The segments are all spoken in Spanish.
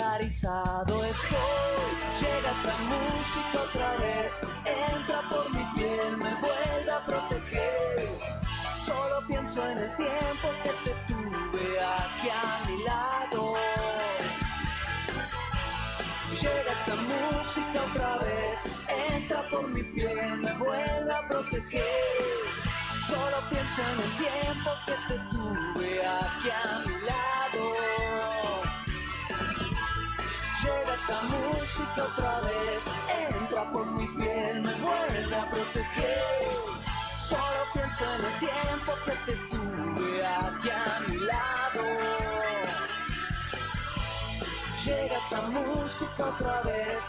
polarizado estoy. Llega esa música otra vez, entra por mi piel, me vuelve a proteger. Solo pienso en el tiempo que te tuve aquí a mi lado. Llega esa música otra vez, entra por mi piel, me vuelve a proteger. Solo pienso en el tiempo que te tuve aquí a mi lado. Llega esa música otra vez, entra por mi piel, me vuelve a proteger. Solo pienso en el tiempo que te tuve aquí a mi lado. Llega esa música otra vez,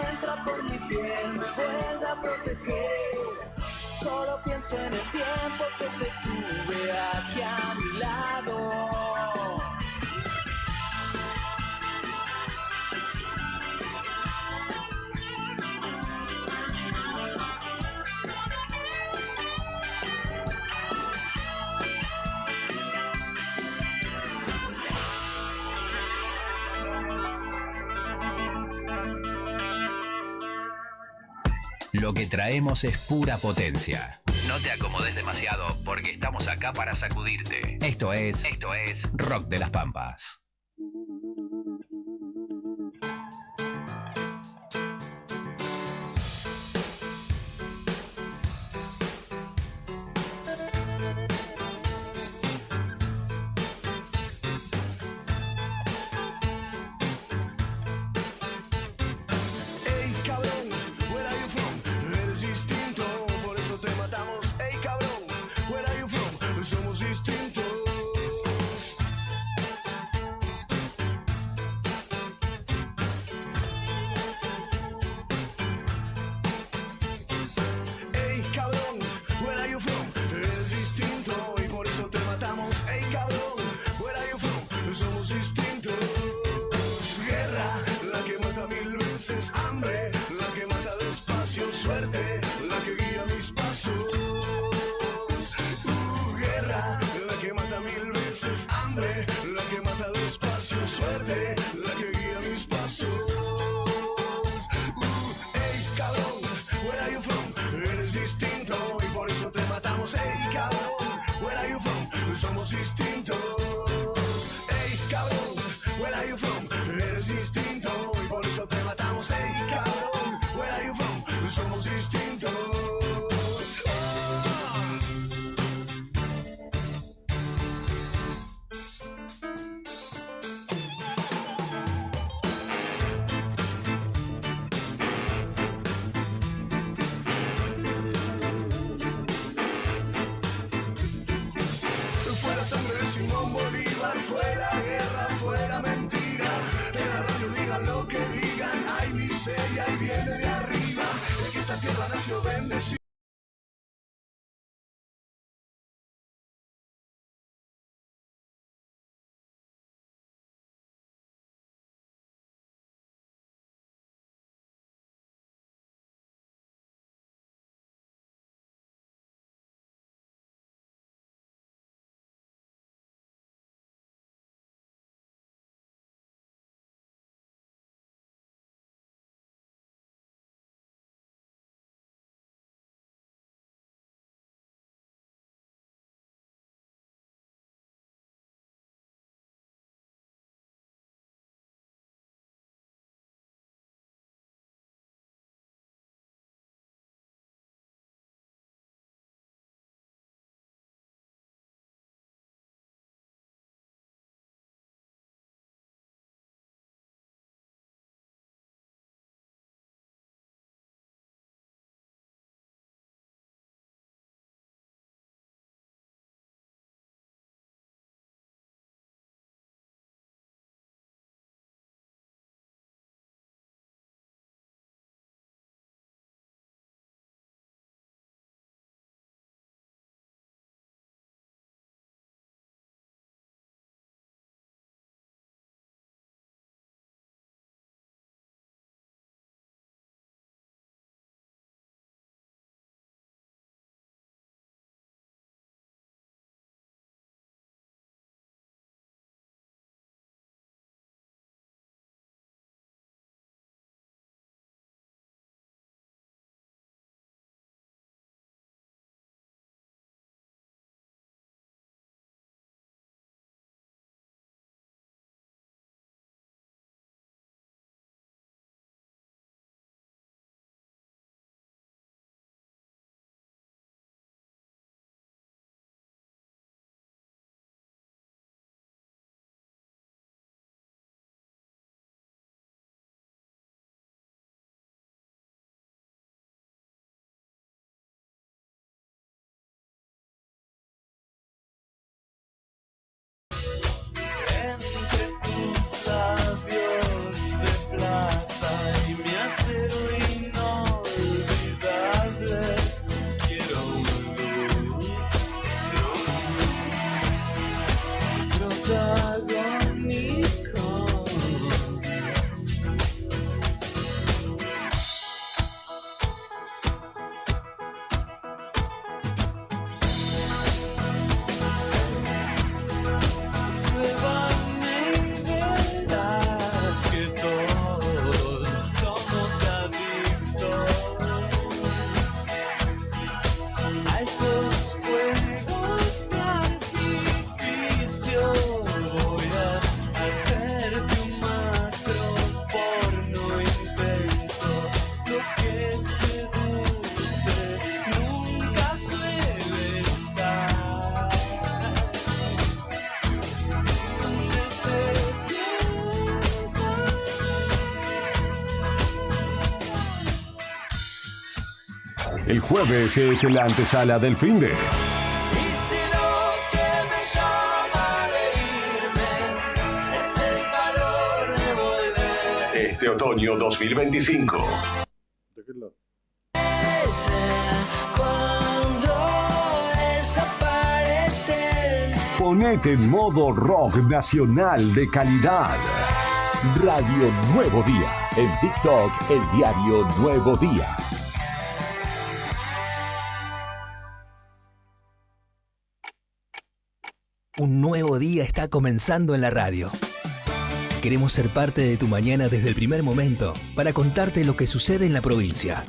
entra por mi piel, me vuelve a proteger. Solo pienso en el tiempo que te tuve aquí a mi lado. Lo que traemos es pura potencia. No te acomodes demasiado porque estamos acá para sacudirte. Esto es Rock de las Pampas. Somos distintos. Ey, cabrón, where are you from? Eres distinto y por eso te matamos. Ey, cabrón, where are you from? Somos distintos. Guerra, la que mata 1000 veces. Hambre, la que mata despacio. Suerte, la que guía mis pasos. La que mata 1000 veces. Hambre, la que mata despacio. Suerte, la que guía mis pasos. Ey, cabrón, where are you from? Eres distinto y por eso te matamos. Ey, cabrón, where are you from? Somos distintos. Ey, cabrón, where are you from? Eres distinto y por eso te matamos. Ey, cabrón, where are you from? Somos distintos. Simón Bolívar, fue la guerra, fue la mentira, en la radio El jueves es la antesala del finde. Y si lo que me llama a reírme es el calor de volver. Este otoño 2025. Cuando desapareces. Ponete en modo rock nacional de calidad. Radio Nuevo Día. En TikTok, el diario Nuevo Día. Un nuevo día está comenzando en la radio. Queremos ser parte de tu mañana desde el primer momento para contarte lo que sucede en la provincia.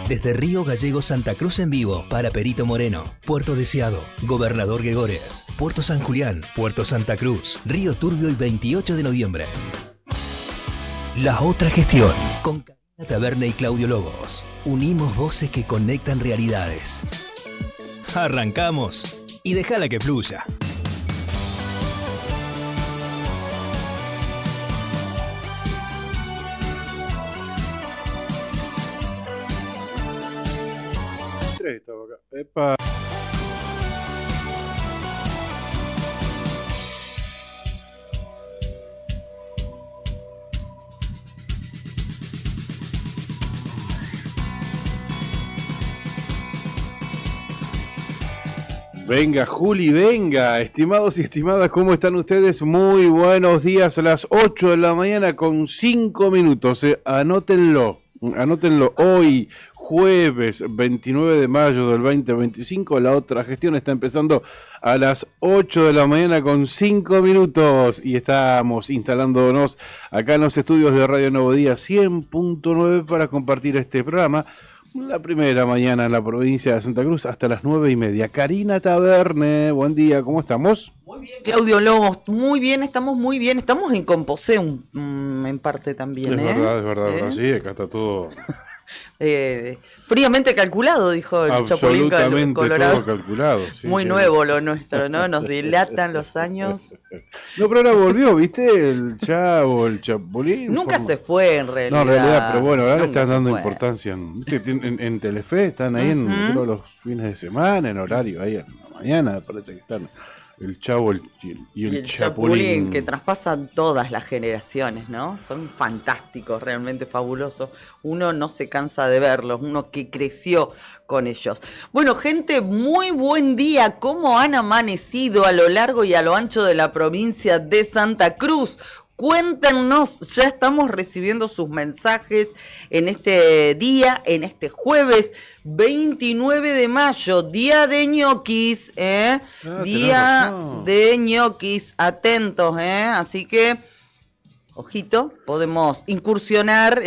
Desde Río Gallegos Santa Cruz en vivo para Perito Moreno, Puerto Deseado, Gobernador Gregores, Puerto San Julián, Puerto Santa Cruz, Río Turbio y 28 de noviembre. La otra gestión con Karina Taberna y Claudio Lobos. Unimos voces que conectan realidades. Arrancamos y déjala que fluya. Epa. Venga, Juli, venga. Estimados y estimadas, ¿cómo están ustedes? Muy buenos días, a las 8 de la mañana con 5 minutos. Anótenlo, hoy, jueves 29 de mayo del 2025, la otra gestión está empezando a las 8 de la mañana con 5 minutos y estamos instalándonos acá en los estudios de Radio Nuevo Día 100.9 para compartir este programa. La primera mañana en la provincia de Santa Cruz hasta las 9:30. Karina Taberne, buen día, ¿cómo estamos? Muy bien, Claudio Lobos, muy bien, estamos en Composé en parte también. Es verdad, sí, acá está todo... fríamente calculado, dijo el Chapulín Colorado. Todo calculado. Sí, muy sí. Nuevo lo nuestro, ¿no? Nos dilatan los años. No, pero ahora volvió, ¿viste? El Chavo, el Chapulín. Nunca se fue, en realidad. No, en realidad, pero bueno, ahora le Nunca están dando fue. importancia. En Telefe están ahí creo, los fines de semana, en horario, ahí en la mañana, me parece que están. El Chavo y el Chapulín, que traspasan todas las generaciones, ¿no? Son fantásticos, realmente fabulosos. Uno no se cansa de verlos, uno que creció con ellos. Bueno, gente, muy buen día. ¿Cómo han amanecido a lo largo y a lo ancho de la provincia de Santa Cruz? Cuéntenos, ya estamos recibiendo sus mensajes en este día, en este jueves 29 de mayo, día de ñoquis, día de ñoquis, atentos, así que, ojito, podemos incursionar,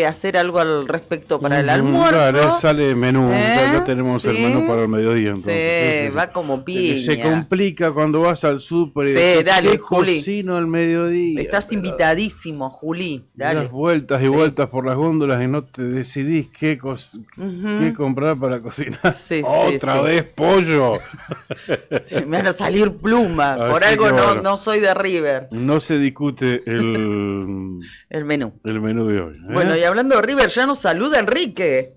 hacer algo al respecto para el almuerzo. Claro, sale menú, ya tenemos el menú para el mediodía. Entonces. Sí, va como piña. Se complica cuando vas al súper. Sí, dale, Juli. Cocino al mediodía. Estás invitadísimo, Juli, dale. Das vueltas y vueltas por las góndolas y no te decidís qué comprar para cocinar. Otra vez pollo. Me van a salir plumas. Por algo no soy de River. No se discute el menú. El menú de hoy. Bueno, y hablando de River, ya nos saluda Enrique.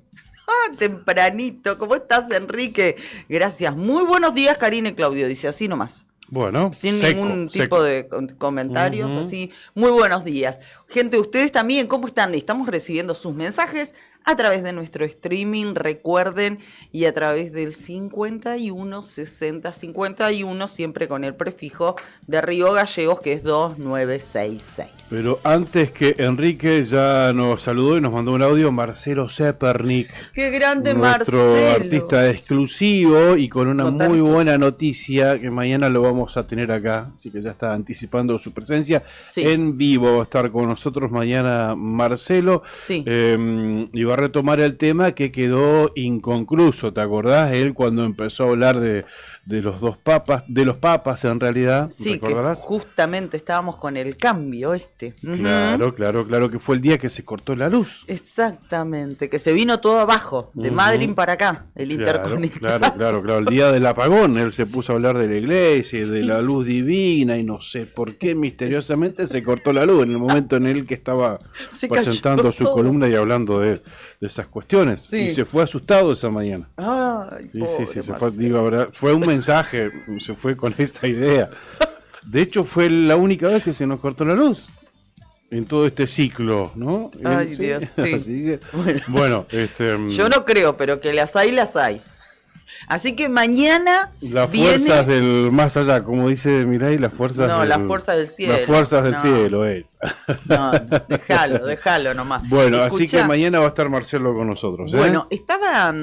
Tempranito. ¿Cómo estás, Enrique? Gracias. Muy buenos días, Karina y Claudio. Dice así nomás. Bueno, sin ningún tipo de comentarios, así. Muy buenos días. Gente, ustedes también, ¿cómo están? Estamos recibiendo sus mensajes a través de nuestro streaming, recuerden, y a través del 51 60 51, siempre con el prefijo de Río Gallegos, que es 2966. Pero antes que Enrique ya nos saludó y nos mandó un audio, Marcelo Zepernik. ¡Qué grande, nuestro Marcelo! Artista exclusivo y con una muy buena noticia que mañana lo vamos a tener acá, así que ya está anticipando su presencia en vivo. Va a estar con nosotros mañana Marcelo y va a retomar el tema que quedó inconcluso. ¿Te acordás? Él cuando empezó a hablar de los dos papas, de los papas en realidad, ¿recordarás? Que justamente estábamos con el cambio Claro, que fue el día que se cortó la luz. Exactamente, que se vino todo abajo, de Madrid para acá, el interconectado. Claro, el día del apagón, él se puso a hablar de la iglesia, de la luz divina, y no sé por qué misteriosamente se cortó la luz en el momento en el que estaba presentando su columna y hablando de él. esas cuestiones. Sí. Y se fue asustado esa mañana. Ay, Sí, pobre se fue, Marcelo. digo, ¿verdad? Fue un mensaje, se fue con esa idea. De hecho, fue la única vez que se nos cortó la luz en todo este ciclo, ¿no? Ay, Sí, Dios, sí. Así que, Bueno. bueno, Yo no creo, pero que las hay, las hay. Así que mañana las viene... fuerzas del más allá, como dice Mirai, las fuerzas No, del... las fuerzas del cielo. Las fuerzas del No. cielo es. No, déjalo nomás. Bueno, así Escuchá, que mañana va a estar Marcelo con nosotros. ¿eh? Bueno, estaba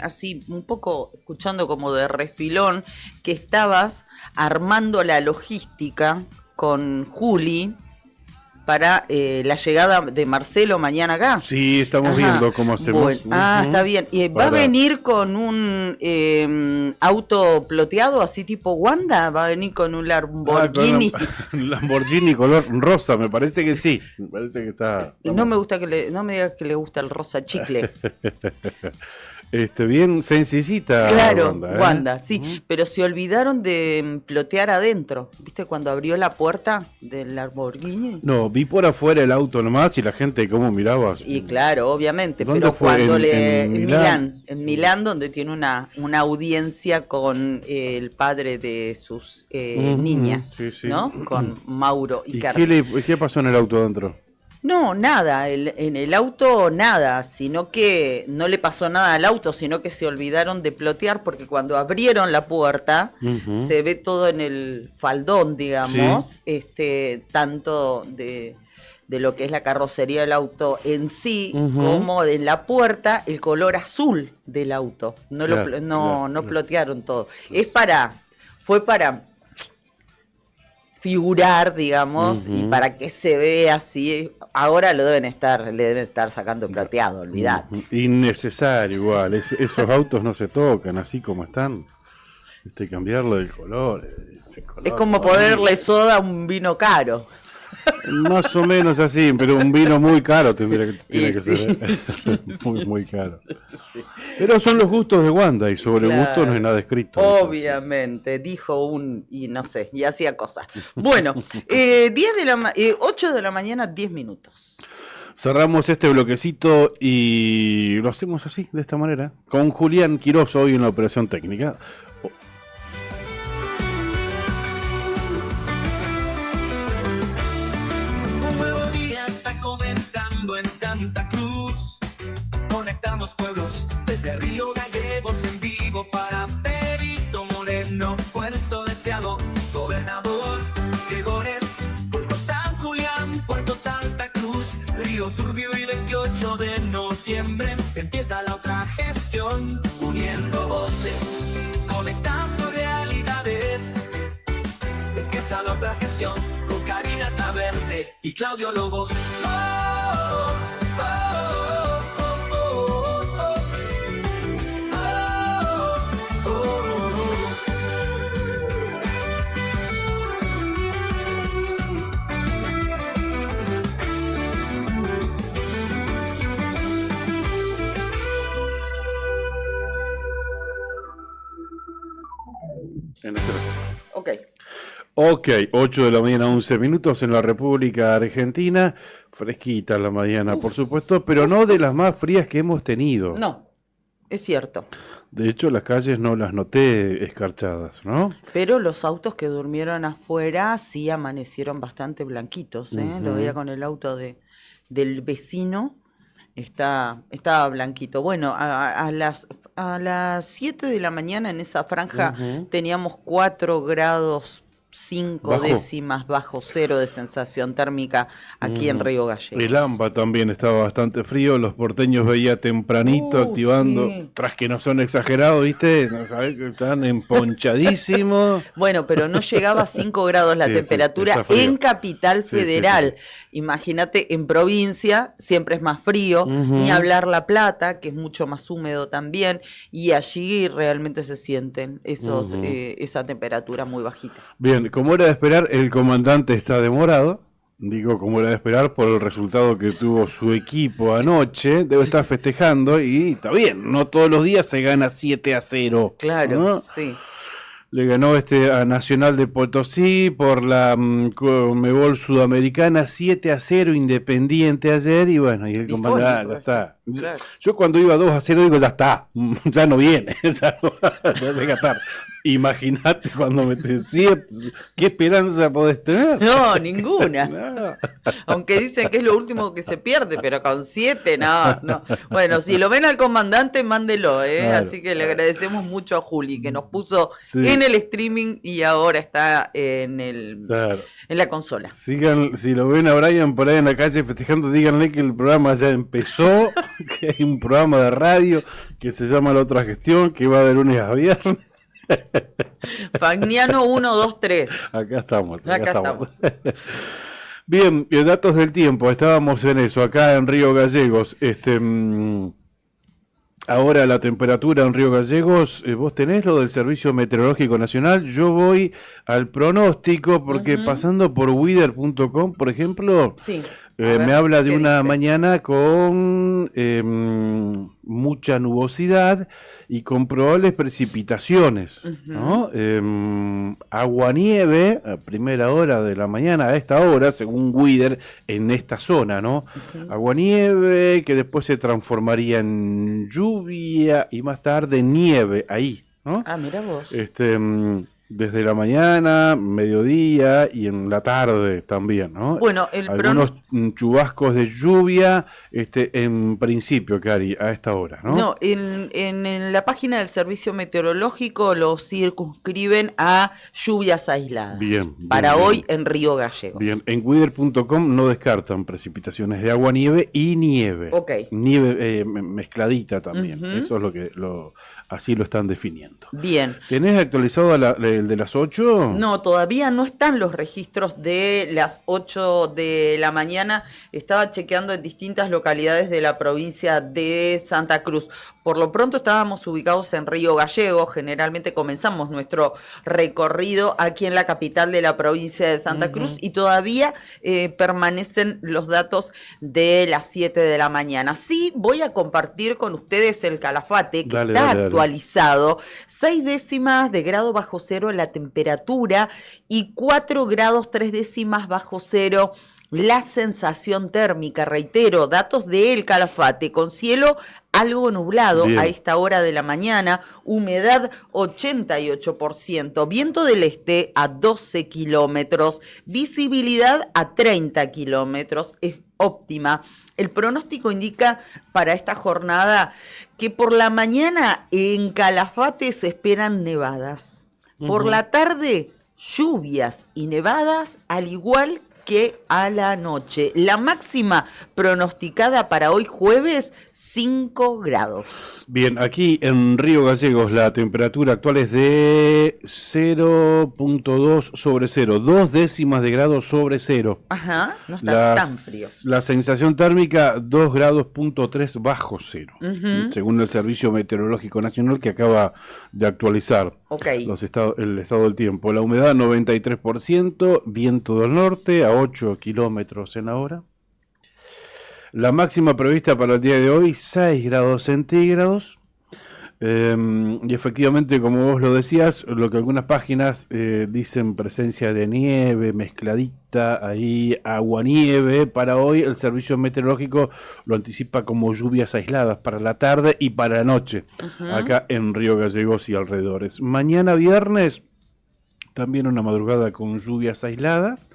así un poco escuchando como de refilón que estabas armando la logística con Juli para la llegada de Marcelo mañana acá. Sí, estamos Ajá. viendo cómo hacemos. Bueno, está bien. ¿Va a venir con un auto ploteado así tipo Wanda? ¿Va a venir con un Lamborghini? Un Lamborghini color rosa, me parece que sí. Me parece que está... No me gusta no me digas que le gusta el rosa chicle. Bien sencillita. Claro, Wanda, Wanda, sí, pero se olvidaron de plotear adentro. ¿Viste cuando abrió la puerta del Lamborghini? No, vi por afuera el auto nomás y la gente cómo miraba. Sí, claro, obviamente, ¿Dónde pero fue? cuando ¿En Milán? En Milán, donde tiene una audiencia con el padre de sus niñas, sí, sí. ¿no? Con Mauro y ¿Y Carmen. qué pasó en el auto adentro? No, nada, en el auto nada, sino que no le pasó nada al auto, sino que se olvidaron de plotear porque cuando abrieron la puerta se ve todo en el faldón, digamos, tanto de lo que es la carrocería del auto en sí, como en la puerta el color azul del auto. No Claro, no plotearon todo. Fue para figurar, digamos, y para que se vea así. Ahora le deben estar sacando plateado, olvidate. Innecesario igual, esos autos no se tocan así como están. Cambiarlo del color. Ese color Es como horrible. ponerle soda a un vino caro. Más o menos así, pero un vino muy caro tiene que sí, ser. Muy caro. Pero son los gustos de Wanda y sobre Claro. gustos no hay nada escrito. Obviamente, dijo y no sé, y hacía cosas. Bueno, 8 de la mañana, 10 minutos. Cerramos este bloquecito y lo hacemos así, de esta manera, con Julián Quirós hoy en la operación técnica. Un nuevo día está comenzando en Santa Cruz. Conectamos pueblos desde Río Gallegos en vivo para Perito Moreno, Puerto Deseado, Gobernador Gregores, Puerto San Julián, Puerto Santa Cruz, Río Turbio y 28 de noviembre empieza la otra gestión, uniendo voces, conectando realidades. Empieza la otra gestión con Karina Taverne y Claudio Lobos. Ok, 8 de la mañana, 11 minutos en la República Argentina. Fresquita la mañana, por supuesto, pero no de las más frías que hemos tenido. No, es cierto. De hecho, las calles no las noté escarchadas, ¿no? Pero los autos que durmieron afuera sí amanecieron bastante blanquitos, ¿eh? Lo veía con el auto del vecino, estaba blanquito. Bueno, a las 7 de la mañana en esa franja teníamos 4 grados 5 Bajo. décimas bajo cero de sensación térmica aquí en Río Gallegos. El AMBA también estaba bastante frío, los porteños veía tempranito activando, sí. tras que no son exagerados, ¿viste? No sabés que están emponchadísimos. Bueno, pero no llegaba a 5 grados la Sí, sí, temperatura está frío. en Capital Sí, sí, Federal. sí. Imagínate, en provincia siempre es más frío, ni hablar La Plata, que es mucho más húmedo también, y allí realmente se sienten esa temperatura muy bajita. Bien, como era de esperar, el comandante está demorado. Digo, como era de esperar, por el resultado que tuvo su equipo anoche, debe estar festejando y está bien, no todos los días se gana 7-0. Claro, ¿no? sí. Le ganó a Nacional de Potosí por la Conmebol Sudamericana 7-0 Independiente ayer y bueno, y el comandante ya está. Claro. Yo cuando iba 2-0 digo, ya está, ya no viene, ya llega tarde. Imagínate cuando metes 7, ¿qué esperanza podés tener? No, ninguna. No. Aunque dicen que es lo último que se pierde, pero con 7, no. Bueno, si lo ven al comandante, mándelo, Claro, así que le agradecemos mucho a Juli, que nos puso Sí. en el streaming y ahora está en Claro. la consola. Sigan, si lo ven a Brian por ahí en la calle festejando, díganle que el programa ya empezó, que hay un programa de radio que se llama La Otra Gestión, que va de lunes a viernes. Fagniano 1, 2, 3. Acá estamos. Acá estamos. Bien, datos del tiempo, estábamos en eso, acá en Río Gallegos. Ahora la temperatura en Río Gallegos, vos tenés lo del Servicio Meteorológico Nacional, yo voy al pronóstico porque pasando por weather.com, por ejemplo, Sí. A ver, me habla de ¿qué una dice? mañana con mucha nubosidad y con probables precipitaciones, ¿no? Agua-nieve a primera hora de la mañana, a esta hora, según Weather, en esta zona, ¿no? Agua-nieve que después se transformaría en lluvia y más tarde nieve ahí, ¿no? Ah, mira vos. Desde la mañana, mediodía y en la tarde también, ¿no? Bueno, Algunos chubascos de lluvia, en principio, Cari, a esta hora, ¿no? No, en la página del Servicio Meteorológico lo circunscriben a lluvias aisladas. Bien, para bien. hoy en Río Gallegos. Bien, en weather.com no descartan precipitaciones de agua, nieve y nieve. Ok. Nieve mezcladita también. Ujú. Eso es lo que así lo están definiendo. Bien. ¿Tenés actualizado el de las 8? No, todavía no están los registros de las 8 de la mañana. Estaba chequeando en distintas localidades de la provincia de Santa Cruz. Por lo pronto estábamos ubicados en Río Gallegos. Generalmente comenzamos nuestro recorrido aquí en la capital de la provincia de Santa Cruz y todavía permanecen los datos de las 7 de la mañana. Sí, voy a compartir con ustedes el Calafate, que Dale, está dale. actualizado. 6 décimas de grado bajo cero la temperatura y 4 grados 3 décimas bajo cero la sensación térmica. Reitero, datos de El Calafate, con cielo algo nublado Bien. a esta hora de la mañana, humedad 88%, viento del este a 12 kilómetros, visibilidad a 30 kilómetros, es óptima. El pronóstico indica para esta jornada que por la mañana en Calafate se esperan nevadas. Por la tarde, lluvias y nevadas, al igual que a la noche. La máxima pronosticada para hoy jueves, 5 grados. Bien, aquí en Río Gallegos la temperatura actual es de 0.2 sobre 0, 2 décimas de grado sobre 0. Ajá, no está tan frío. La sensación térmica 2 grados.3 bajo 0, Ujú. según el Servicio Meteorológico Nacional que acaba de actualizar Ok. el estado del tiempo. La humedad 93%, viento del norte a 8 kilómetros en la hora. La máxima prevista para el día de hoy, 6 grados centígrados. Y efectivamente, como vos lo decías, lo que algunas páginas dicen presencia de nieve, mezcladita, ahí agua-nieve, para hoy el servicio meteorológico lo anticipa como lluvias aisladas para la tarde y para la noche, acá en Río Gallegos y alrededores. Mañana viernes, también una madrugada con lluvias aisladas,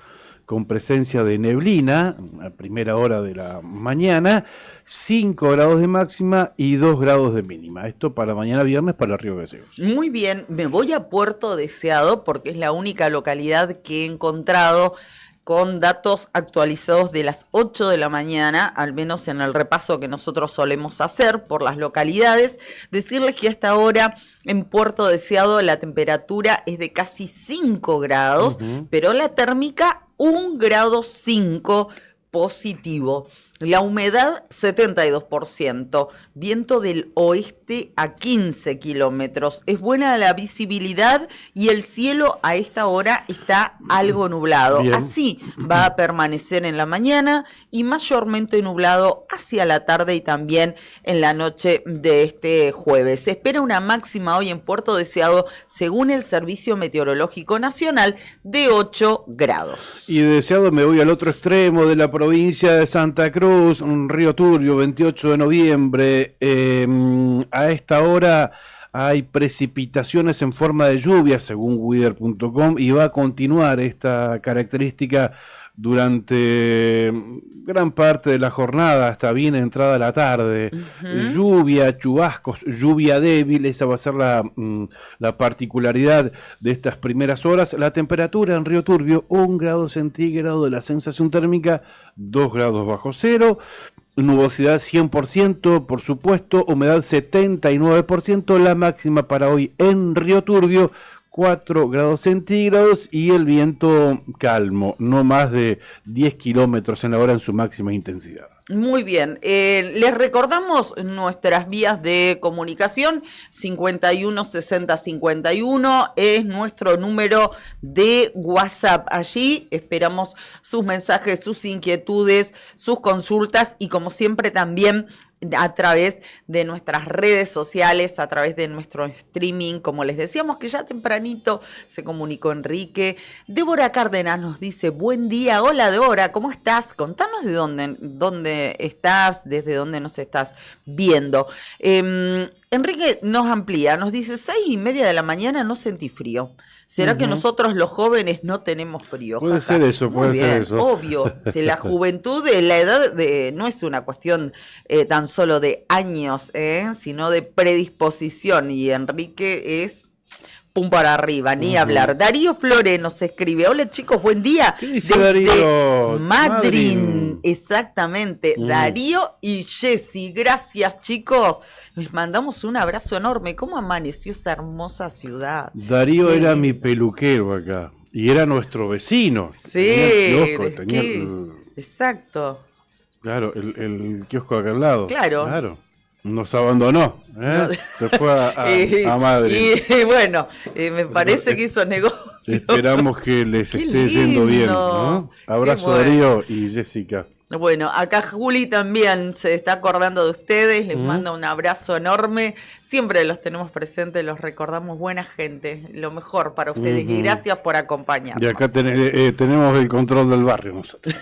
con presencia de neblina a primera hora de la mañana, 5 grados de máxima y 2 grados de mínima. Esto para mañana viernes para Río Gallegos. Muy bien, me voy a Puerto Deseado porque es la única localidad que he encontrado con datos actualizados de las 8 de la mañana, al menos en el repaso que nosotros solemos hacer por las localidades. Decirles que hasta ahora en Puerto Deseado la temperatura es de casi 5 grados, pero la térmica 1,5 grado positivo. La humedad 72%, viento del oeste a 15 kilómetros. Es buena la visibilidad y el cielo a esta hora está algo nublado. Bien. Así va a permanecer en la mañana y mayormente nublado hacia la tarde y también en la noche de este jueves. Se espera una máxima hoy en Puerto Deseado, según el Servicio Meteorológico Nacional, de 8 grados. Y de Deseado me voy al otro extremo de la provincia de Santa Cruz, grados, Río Turbio, 28 de noviembre. A esta hora hay precipitaciones en forma de lluvia, según weather.com, y va a continuar esta característica durante gran parte de la jornada, hasta bien entrada la tarde. Lluvia, chubascos, lluvia débil, esa va a ser la particularidad de estas primeras horas. La temperatura en Río Turbio, 1 grado centígrado, de la sensación térmica 2 grados bajo cero. Nubosidad 100%, por supuesto, humedad 79%, la máxima para hoy en Río Turbio 4 grados centígrados y el viento calmo, no más de 10 kilómetros en la hora en su máxima intensidad. Muy bien, les recordamos nuestras vías de comunicación, 51 60 51 es nuestro número de WhatsApp. Allí esperamos sus mensajes, sus inquietudes, sus consultas y como siempre también a través de nuestras redes sociales, a través de nuestro streaming, como les decíamos que ya tempranito se comunicó Enrique. Débora Cárdenas nos dice, buen día, hola Débora, ¿cómo estás? Contanos de dónde estás, desde dónde nos estás viendo. Enrique nos amplía, nos dice, 6:30 de la mañana no sentí frío. ¿Será que nosotros los jóvenes no tenemos frío? Puede ser eso, puede ser eso. Obvio, si la juventud, la edad no es una cuestión tan solo de años, sino de predisposición. Y Enrique es pum para arriba, ni hablar. Darío Flores nos escribe, hola chicos, buen día. ¿Qué dice Darío? Madryn, exactamente. Darío y Jessy, gracias chicos. Les mandamos un abrazo enorme. ¿Cómo amaneció esa hermosa ciudad? Darío era mi peluquero acá y era nuestro vecino. Sí, exacto. Claro, el kiosco acá al lado. Claro. Nos abandonó, se fue a Madrid. Y bueno, me parece que hizo negocio. Esperamos que les esté yendo bien, ¿no? Abrazo Darío y Jessica. Bueno, acá Juli también se está acordando de ustedes, les manda un abrazo enorme. Siempre los tenemos presentes, los recordamos, buena gente, lo mejor para ustedes y gracias por acompañarnos. Y acá tenemos el control del barrio nosotros.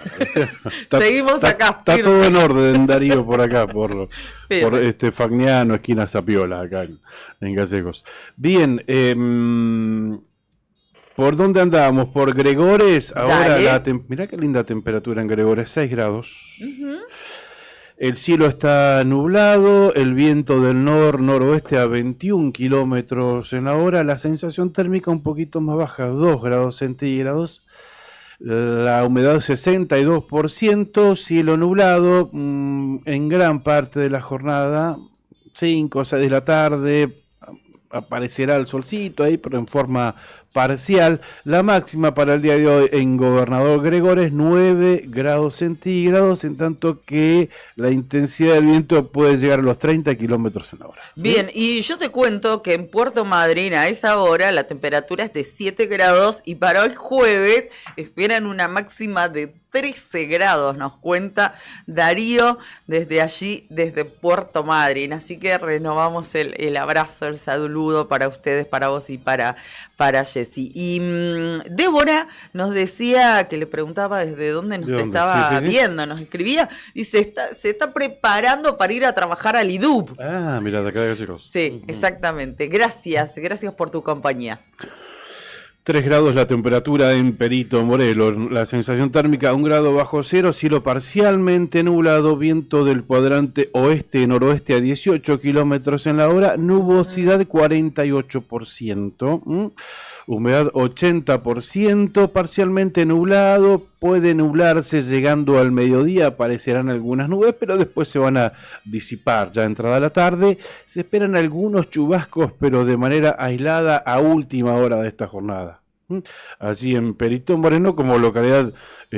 Seguimos acá. Está todo en orden, Darío, por acá, por Fagnano, esquina Zapiola, acá en Gallegos. Bien, ¿por dónde andábamos? Por Gregores. Ahora mirá qué linda temperatura en Gregores, 6 grados. El cielo está nublado, el viento del noroeste a 21 kilómetros en la hora, la sensación térmica un poquito más baja, 2 grados centígrados. La humedad 62%, cielo nublado en gran parte de la jornada, 5 o 6 de la tarde, aparecerá el solcito ahí, pero en forma parcial. La máxima para el día de hoy en Gobernador Gregores, 9 grados centígrados, en tanto que la intensidad del viento puede llegar a los 30 kilómetros en hora. ¿Sí? Bien, y yo te cuento que en Puerto Madryn a esta hora la temperatura es de 7 grados y para hoy jueves esperan una máxima de 13 grados, nos cuenta Darío desde allí, desde Puerto Madryn. Así que renovamos el abrazo, el saludo para ustedes, para vos y para Jessy. Y Débora nos decía, que le preguntaba desde dónde nos estaba viendo, nos escribía, dice, se está preparando para ir a trabajar al IDUB. Ah, mira, de acá de Gallegos. Sí, exactamente. Gracias por tu compañía. 3 grados la temperatura en Perito Morelo, la sensación térmica 1 grado bajo cero, cielo parcialmente nublado, viento del cuadrante oeste-noroeste a 18 kilómetros en la hora, nubosidad 48%, humedad 80%, parcialmente nublado, puede nublarse llegando al mediodía, aparecerán algunas nubes, pero después se van a disipar ya entrada la tarde, se esperan algunos chubascos, pero de manera aislada a última hora de esta jornada. Allí en Perito Moreno como localidad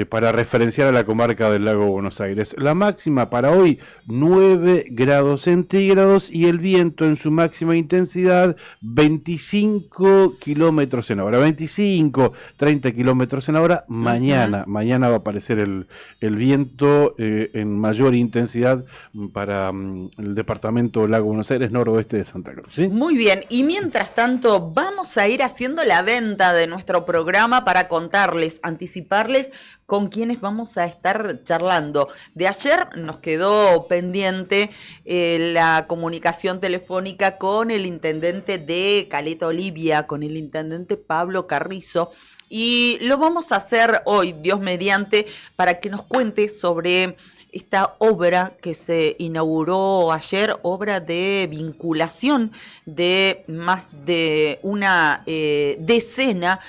para referenciar a la comarca del Lago Buenos Aires. La máxima para hoy 9 grados centígrados y el viento en su máxima intensidad 25 kilómetros en hora, 25, 30 kilómetros en hora. Mañana va a aparecer el viento en mayor intensidad para el departamento Lago Buenos Aires, noroeste de Santa Cruz. ¿Sí? Muy bien, y mientras tanto vamos a ir haciendo la venta de nuestro programa para contarles, anticiparles con quienes vamos a estar charlando. De ayer nos quedó pendiente la comunicación telefónica con el intendente de Caleta Olivia, con el intendente Pablo Carrizo, y lo vamos a hacer hoy, Dios mediante, para que nos cuente sobre esta obra que se inauguró ayer, obra de vinculación de más de una decena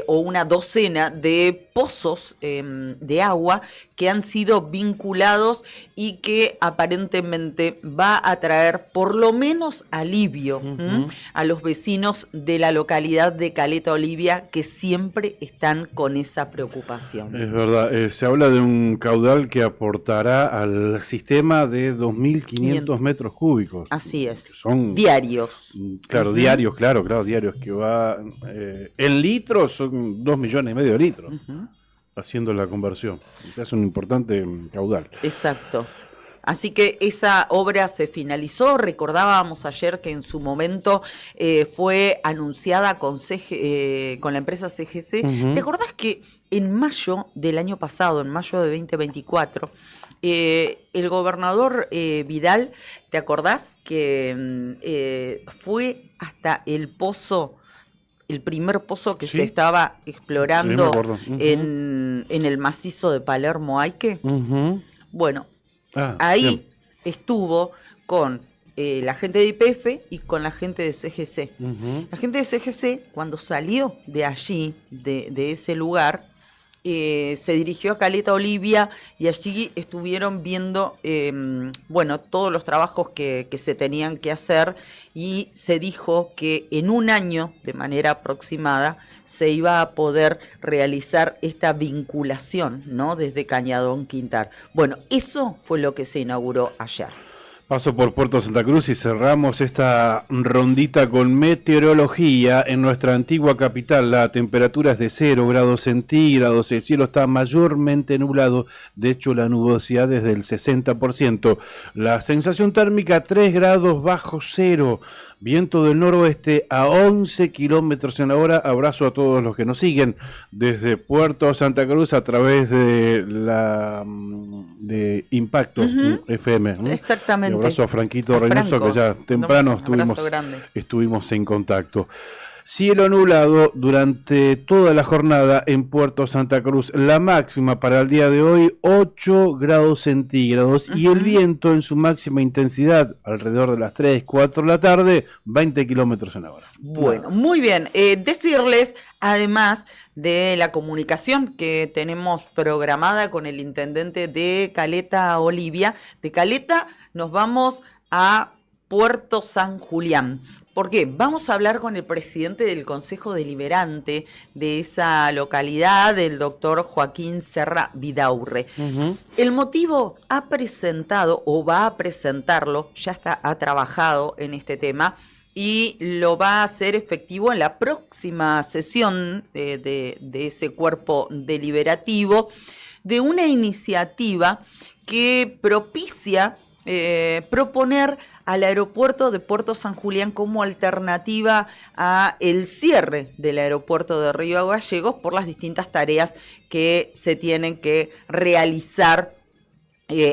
o una docena de pozos de agua que han sido vinculados y que aparentemente va a traer por lo menos alivio a los vecinos de la localidad de Caleta Olivia, que siempre están con esa preocupación. Es verdad, se habla de un caudal que aportará al sistema de 2.500 metros cúbicos. Así es, son diarios. Claro, diarios, claro, diarios, que va en litros son 2,5 millones de litros, haciendo la conversión. Es un importante caudal. Exacto. Así que esa obra se finalizó. Recordábamos ayer que en su momento fue anunciada con la empresa CGC. ¿Te acordás que en mayo del año pasado, en mayo de 2024, el gobernador Vidal, ¿te acordás que fue hasta el pozo, el primer pozo que se estaba explorando en el macizo de Palermo Aique? Bueno, ahí estuvo con la gente de YPF y con la gente de CGC. La gente de CGC, cuando salió de allí, de ese lugar, se dirigió a Caleta Olivia y allí estuvieron viendo todos los trabajos que se tenían que hacer, y se dijo que en un año, de manera aproximada, se iba a poder realizar esta vinculación, ¿no?, desde Cañadón Quintar. Bueno, eso fue lo que se inauguró ayer. Paso por Puerto Santa Cruz y cerramos esta rondita con meteorología. En nuestra antigua capital la temperatura es de 0 grados centígrados, el cielo está mayormente nublado, de hecho la nubosidad es del 60%, la sensación térmica 3 grados bajo cero, viento del noroeste a 11 kilómetros en la hora. Abrazo a todos los que nos siguen desde Puerto Santa Cruz a través de Impacto FM. Exactamente. Y abrazo a Franquito Reynoso, que ya temprano estuvimos en contacto. Cielo nublado durante toda la jornada en Puerto Santa Cruz. La máxima para el día de hoy, 8 grados centígrados. Y el viento en su máxima intensidad, alrededor de las 3, 4 de la tarde, 20 kilómetros en la hora. Bueno, muy bien. Decirles, además de la comunicación que tenemos programada con el intendente de Caleta Olivia, de Caleta nos vamos a Puerto San Julián. ¿Por qué? Vamos a hablar con el presidente del Consejo Deliberante de esa localidad, el doctor Joaquín Serra Vidaurre. El motivo ha presentado, o va a presentarlo, ha trabajado en este tema, y lo va a hacer efectivo en la próxima sesión de ese cuerpo deliberativo, de una iniciativa que propicia proponer al aeropuerto de Puerto San Julián como alternativa a el cierre del aeropuerto de Río Gallegos por las distintas tareas que se tienen que realizar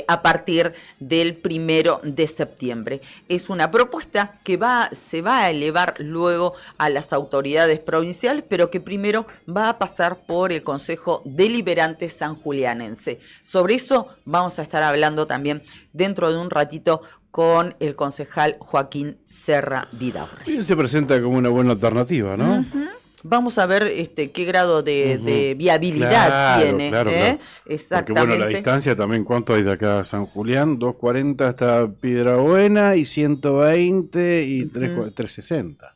a partir del 1 de septiembre. Es una propuesta que se va a elevar luego a las autoridades provinciales, pero que primero va a pasar por el Consejo Deliberante sanjulianense. Sobre eso vamos a estar hablando también dentro de un ratito con el concejal Joaquín Serra Vidaurre. Bien, se presenta como una buena alternativa, ¿no? Vamos a ver qué grado de viabilidad tiene. Claro. Exactamente. Porque bueno, la distancia también, ¿cuánto hay de acá a San Julián? 240 hasta Piedrabuena y 120 y 360.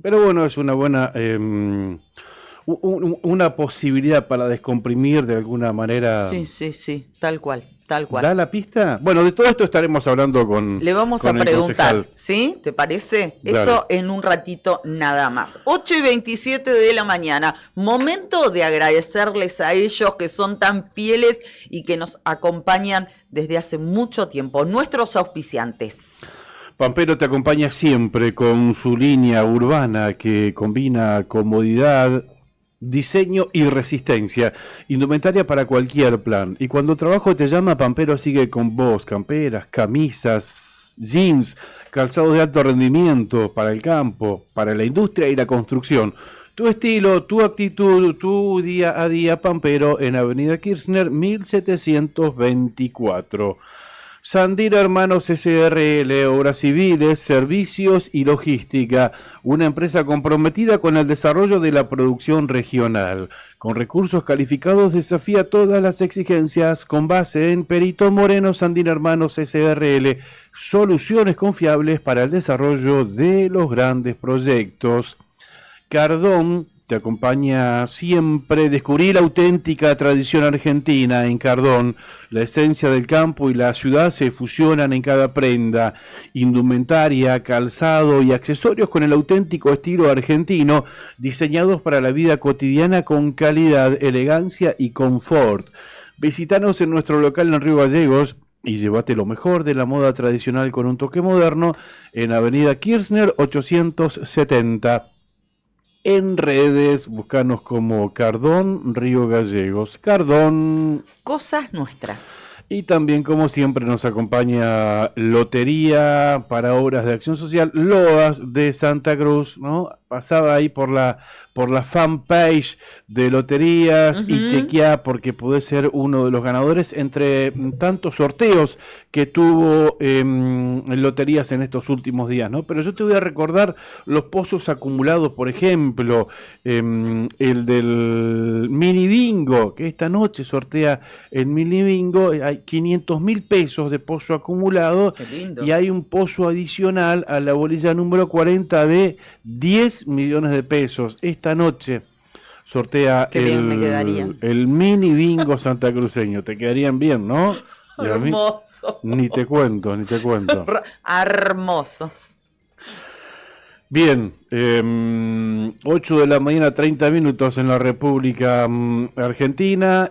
Pero bueno, es una buena una posibilidad para descomprimir de alguna manera. Sí, tal cual. ¿Da la pista? Bueno, de todo esto estaremos hablando con Le vamos a preguntar, ¿sí? ¿Te parece? Dale. Eso en un ratito nada más. 8:27 de la mañana. Momento de agradecerles a ellos que son tan fieles y que nos acompañan desde hace mucho tiempo. Nuestros auspiciantes. Pampero te acompaña siempre con su línea urbana que combina comodidad, diseño y resistencia, indumentaria para cualquier plan. Y cuando trabajo te llama, Pampero sigue con vos, camperas, camisas, jeans, calzados de alto rendimiento para el campo, para la industria y la construcción. Tu estilo, tu actitud, tu día a día, Pampero, en Avenida Kirchner 1724. Sandira Hermanos SRL, Obras Civiles, Servicios y Logística, una empresa comprometida con el desarrollo de la producción regional. Con recursos calificados desafía todas las exigencias con base en Perito Moreno. Sandira Hermanos SRL, soluciones confiables para el desarrollo de los grandes proyectos. Cardón te acompaña siempre. Descubrí la auténtica tradición argentina en Cardón. La esencia del campo y la ciudad se fusionan en cada prenda. Indumentaria, calzado y accesorios con el auténtico estilo argentino, diseñados para la vida cotidiana con calidad, elegancia y confort. Visítanos en nuestro local en Río Gallegos y llévate lo mejor de la moda tradicional con un toque moderno en Avenida Kirchner 870. En redes, buscanos como Cardón Río Gallegos. Cardón. Cosas nuestras. Y también, como siempre, nos acompaña Lotería para Obras de Acción Social, Loas de Santa Cruz, ¿no? Pasaba ahí por la fanpage de Loterías y chequeá porque podés ser uno de los ganadores entre tantos sorteos que tuvo Loterías en estos últimos días, ¿no? Pero yo te voy a recordar los pozos acumulados, por ejemplo, el del mini bingo, que esta noche sortea el mini bingo. Hay 500.000 pesos de pozo acumulado. Qué lindo. Y hay un pozo adicional a la bolilla número 40 de 10 millones de pesos. Esta noche sortea el mini bingo santacruceño. Te quedarían bien, ¿no? Hermoso. Ni te cuento. Hermoso. Bien, 8 de la mañana, 30 minutos en la República Argentina.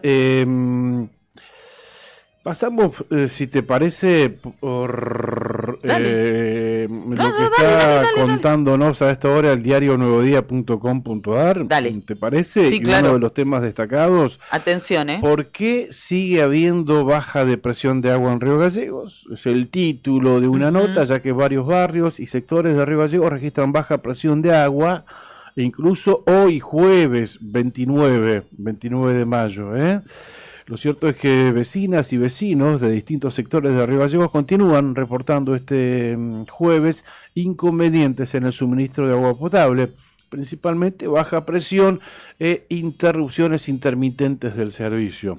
Pasamos, si te parece, por lo que está contándonos a esta hora el diario nuevodía.com.ar. Dale. ¿Te parece? Sí, y claro. uno de los temas destacados. Atención, ¿Por qué sigue habiendo baja de presión de agua en Río Gallegos? Es el título de una nota, ya que varios barrios y sectores de Río Gallegos registran baja presión de agua, e incluso hoy jueves 29 de mayo, Lo cierto es que vecinas y vecinos de distintos sectores de Río Gallegos continúan reportando este jueves inconvenientes en el suministro de agua potable, principalmente baja presión e interrupciones intermitentes del servicio.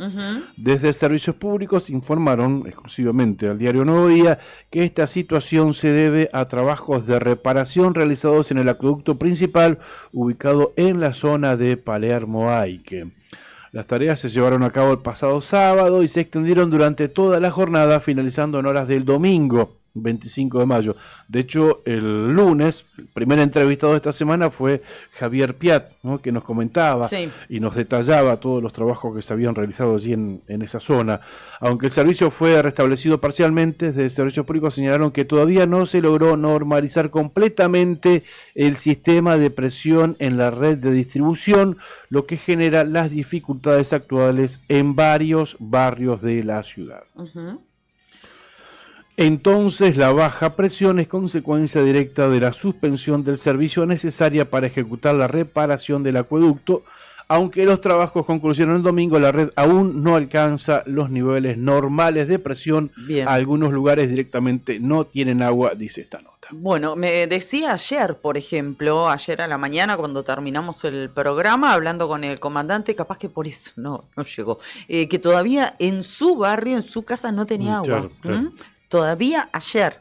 Desde Servicios Públicos informaron exclusivamente al diario Nuevo Día que esta situación se debe a trabajos de reparación realizados en el acueducto principal ubicado en la zona de Palermo-Aique. Las tareas se llevaron a cabo el pasado sábado y se extendieron durante toda la jornada, finalizando en horas del domingo, 25 de mayo. De hecho, el lunes, el primer entrevistado de esta semana fue Javier Piat, ¿no? Que nos comentaba y nos detallaba todos los trabajos que se habían realizado allí en esa zona. Aunque el servicio fue restablecido parcialmente, desde Servicios Públicos señalaron que todavía no se logró normalizar completamente el sistema de presión en la red de distribución, lo que genera las dificultades actuales en varios barrios de la ciudad. Entonces, la baja presión es consecuencia directa de la suspensión del servicio necesaria para ejecutar la reparación del acueducto. Aunque los trabajos concluyeron el domingo, la red aún no alcanza los niveles normales de presión. Bien. Algunos lugares directamente no tienen agua, dice esta nota. Bueno, me decía ayer, por ejemplo, ayer a la mañana cuando terminamos el programa, hablando con el comandante, capaz que por eso no llegó, que todavía en su barrio, en su casa no tenía agua. Claro. Todavía ayer,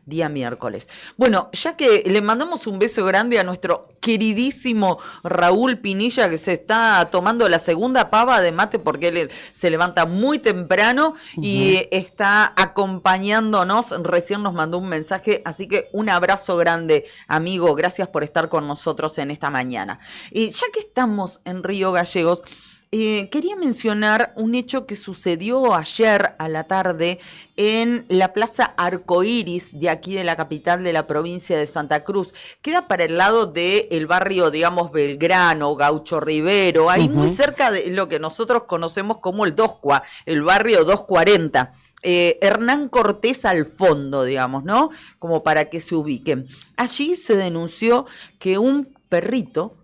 día miércoles. Bueno, ya que le mandamos un beso grande a nuestro queridísimo Raúl Pinilla, que se está tomando la segunda pava de mate porque él se levanta muy temprano y está acompañándonos. Recién nos mandó un mensaje, así que un abrazo grande, amigo. Gracias por estar con nosotros en esta mañana. Y ya que estamos en Río Gallegos, Quería mencionar un hecho que sucedió ayer a la tarde en la Plaza Arcoíris de aquí de la capital de la provincia de Santa Cruz. Queda para el lado del barrio, digamos, Belgrano, Gaucho Rivero, ahí muy cerca de lo que nosotros conocemos como el Doscua, el barrio 240. Hernán Cortés al fondo, digamos, ¿no? Como para que se ubiquen. Allí se denunció que un perrito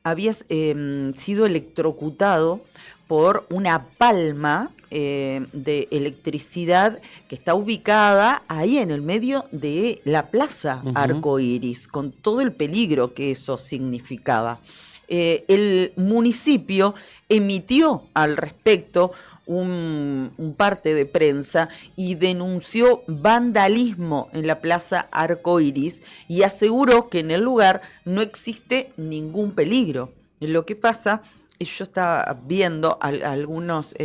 había sido electrocutado por una palma de electricidad que está ubicada ahí en el medio de la plaza Arcoíris, con todo el peligro que eso significaba. El municipio emitió al respecto un parte de prensa y denunció vandalismo en la plaza Arcoíris y aseguró que en el lugar no existe ningún peligro. Lo que pasa, yo estaba viendo algunas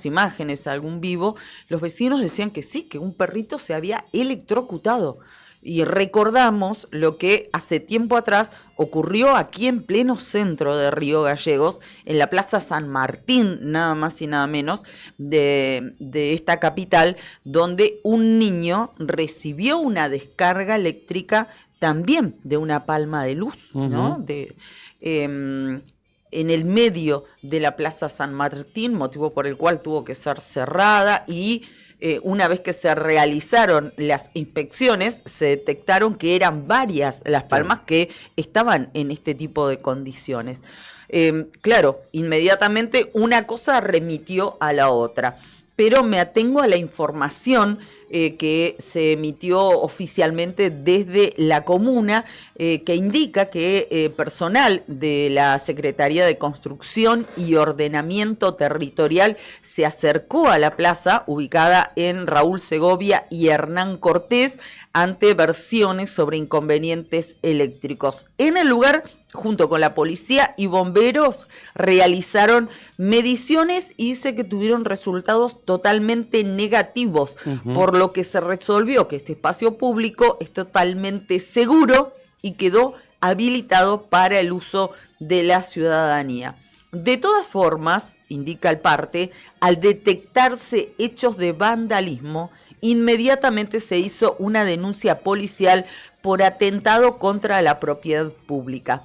imágenes, algún vivo, los vecinos decían que sí, que un perrito se había electrocutado. Y recordamos lo que hace tiempo atrás ocurrió aquí en pleno centro de Río Gallegos, en la Plaza San Martín, nada más y nada menos, de esta capital, donde un niño recibió una descarga eléctrica también de una palma de luz, ¿no? En el medio de la Plaza San Martín, motivo por el cual tuvo que ser cerrada y una vez que se realizaron las inspecciones, se detectaron que eran varias las palmas que estaban en este tipo de condiciones. Claro, inmediatamente una cosa remitió a la otra, pero me atengo a la información que se emitió oficialmente desde la comuna, que indica que personal de la Secretaría de Construcción y Ordenamiento Territorial se acercó a la plaza ubicada en Raúl Segovia y Hernán Cortés ante versiones sobre inconvenientes eléctricos. En el lugar, junto con la policía y bomberos, realizaron mediciones y dice que tuvieron resultados totalmente negativos, por lo que se resolvió que este espacio público es totalmente seguro y quedó habilitado para el uso de la ciudadanía. De todas formas, indica el parte, al detectarse hechos de vandalismo, inmediatamente se hizo una denuncia policial por atentado contra la propiedad pública.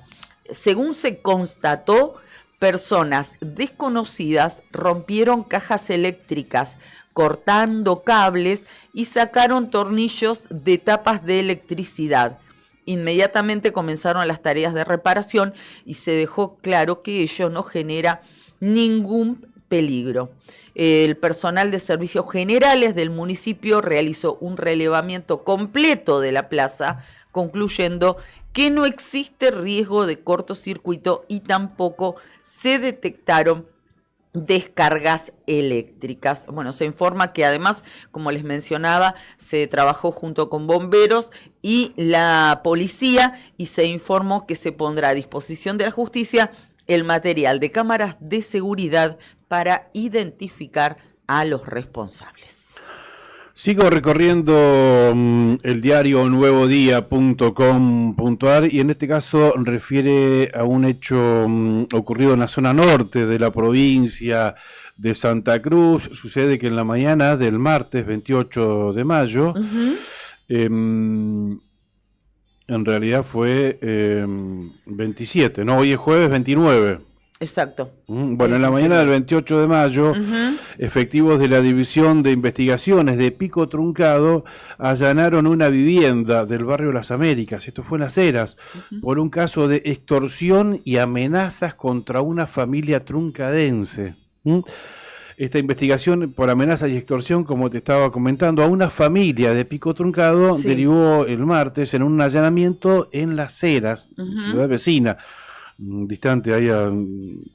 Según se constató, personas desconocidas rompieron cajas eléctricas, cortando cables y sacaron tornillos de tapas de electricidad. Inmediatamente comenzaron las tareas de reparación y se dejó claro que ello no genera ningún peligro. El personal de servicios generales del municipio realizó un relevamiento completo de la plaza, concluyendo que no existe riesgo de cortocircuito y tampoco se detectaron descargas eléctricas. Bueno, se informa que además, como les mencionaba, se trabajó junto con bomberos y la policía y se informó que se pondrá a disposición de la justicia el material de cámaras de seguridad para identificar a los responsables. Sigo recorriendo el diario nuevodía.com.ar y en este caso refiere a un hecho ocurrido en la zona norte de la provincia de Santa Cruz. Sucede que en la mañana del martes 28 de mayo, en realidad fue 27, no, hoy es jueves 29. Exacto. Bueno, en la mañana del 28 de mayo, efectivos de la División de Investigaciones de Pico Truncado allanaron una vivienda del barrio Las Américas, esto fue en Las Heras, por un caso de extorsión y amenazas contra una familia truncadense. Esta investigación por amenazas y extorsión, como te estaba comentando, a una familia de Pico Truncado derivó el martes en un allanamiento en Las Heras, ciudad vecina, distante ahí a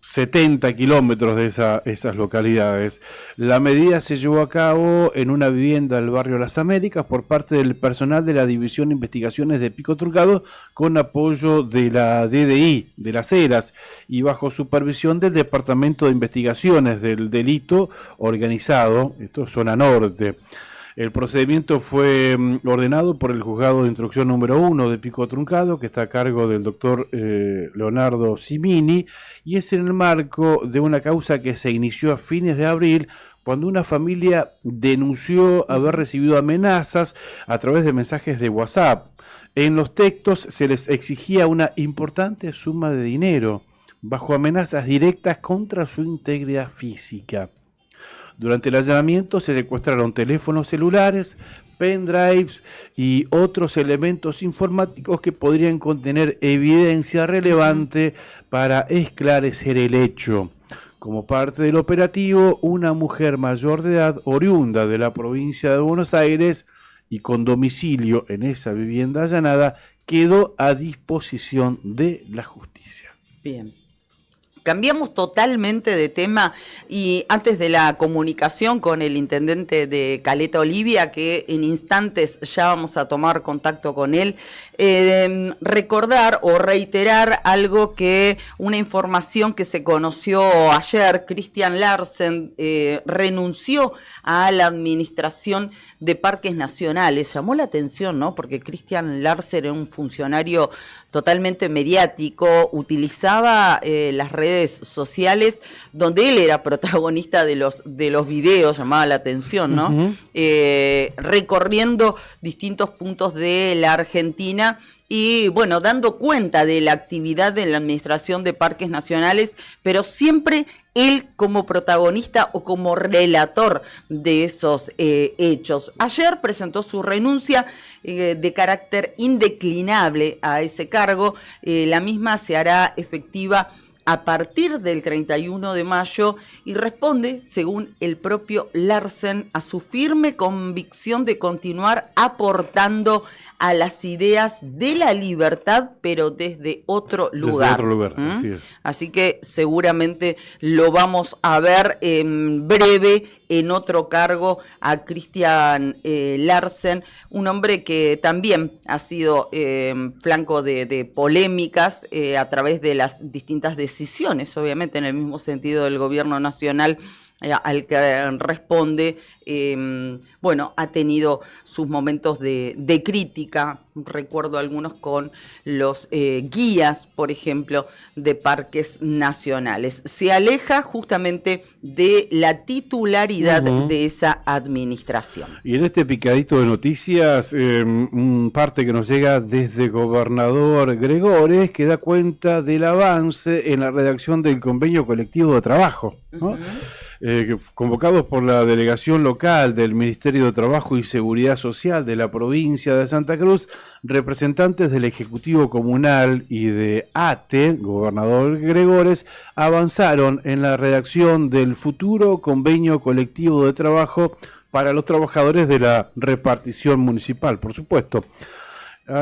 70 kilómetros de esas localidades. La medida se llevó a cabo en una vivienda del barrio Las Américas por parte del personal de la División de Investigaciones de Pico Truncado con apoyo de la DDI de Las Heras y bajo supervisión del Departamento de Investigaciones del Delito Organizado, esto es zona norte. El procedimiento fue ordenado por el juzgado de instrucción número 1 de Pico Truncado, que está a cargo del doctor Leonardo Simini, y es en el marco de una causa que se inició a fines de abril, cuando una familia denunció haber recibido amenazas a través de mensajes de WhatsApp. En los textos se les exigía una importante suma de dinero, bajo amenazas directas contra su integridad física. Durante el allanamiento se secuestraron teléfonos celulares, pendrives y otros elementos informáticos que podrían contener evidencia relevante para esclarecer el hecho. Como parte del operativo, una mujer mayor de edad, oriunda de la provincia de Buenos Aires y con domicilio en esa vivienda allanada, quedó a disposición de la justicia. Bien. Cambiamos totalmente de tema y antes de la comunicación con el intendente de Caleta Olivia, que en instantes ya vamos a tomar contacto con él, recordar o reiterar una información que se conoció ayer. Christian Larsen renunció a la administración de Parques Nacionales. Llamó la atención, ¿no? Porque Christian Larsen era un funcionario totalmente mediático, utilizaba las redes sociales donde él era protagonista de los videos, llamaba la atención, ¿no? Uh-huh. Recorriendo distintos puntos de la Argentina y, bueno, dando cuenta de la actividad de la Administración de Parques Nacionales, pero siempre él como protagonista o como relator de esos hechos. Ayer presentó su renuncia de carácter indeclinable a ese cargo. La misma se hará efectiva a partir del 31 de mayo y responde, según el propio Larsen, a su firme convicción de continuar aportando a las ideas de la libertad, pero desde otro lugar. Desde otro lugar, así es. Así que seguramente lo vamos a ver en breve en otro cargo a Christian Larsen, un hombre que también ha sido flanco de polémicas a través de las distintas decisiones, obviamente en el mismo sentido del gobierno nacional al que responde. Bueno, ha tenido sus momentos de crítica, recuerdo algunos con los guías, por ejemplo, de parques nacionales. Se aleja justamente de la titularidad de esa administración. Y en este picadito de noticias, parte que nos llega desde Gobernador Gregores, que da cuenta del avance en la redacción del convenio colectivo de trabajo, ¿no? Convocados por la delegación local del Ministerio de Trabajo y Seguridad Social de la provincia de Santa Cruz, representantes del Ejecutivo Comunal y de ATE, Gobernador Gregores, avanzaron en la redacción del futuro convenio colectivo de trabajo para los trabajadores de la repartición municipal, por supuesto.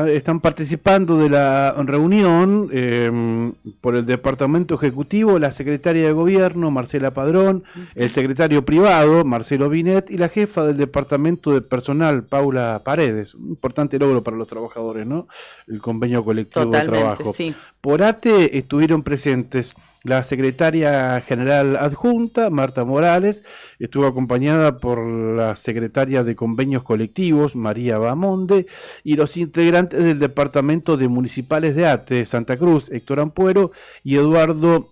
Están participando de la reunión por el Departamento Ejecutivo, la Secretaria de Gobierno, Marcela Padrón, el Secretario Privado, Marcelo Binet, y la Jefa del Departamento de Personal, Paula Paredes. Un importante logro para los trabajadores, ¿no? El convenio colectivo de trabajo. Sí. Por ATE estuvieron presentes la secretaria general adjunta, Marta Morales, estuvo acompañada por la secretaria de convenios colectivos, María Bamonde, y los integrantes del departamento de municipales de ATE, Santa Cruz, Héctor Ampuero y Eduardo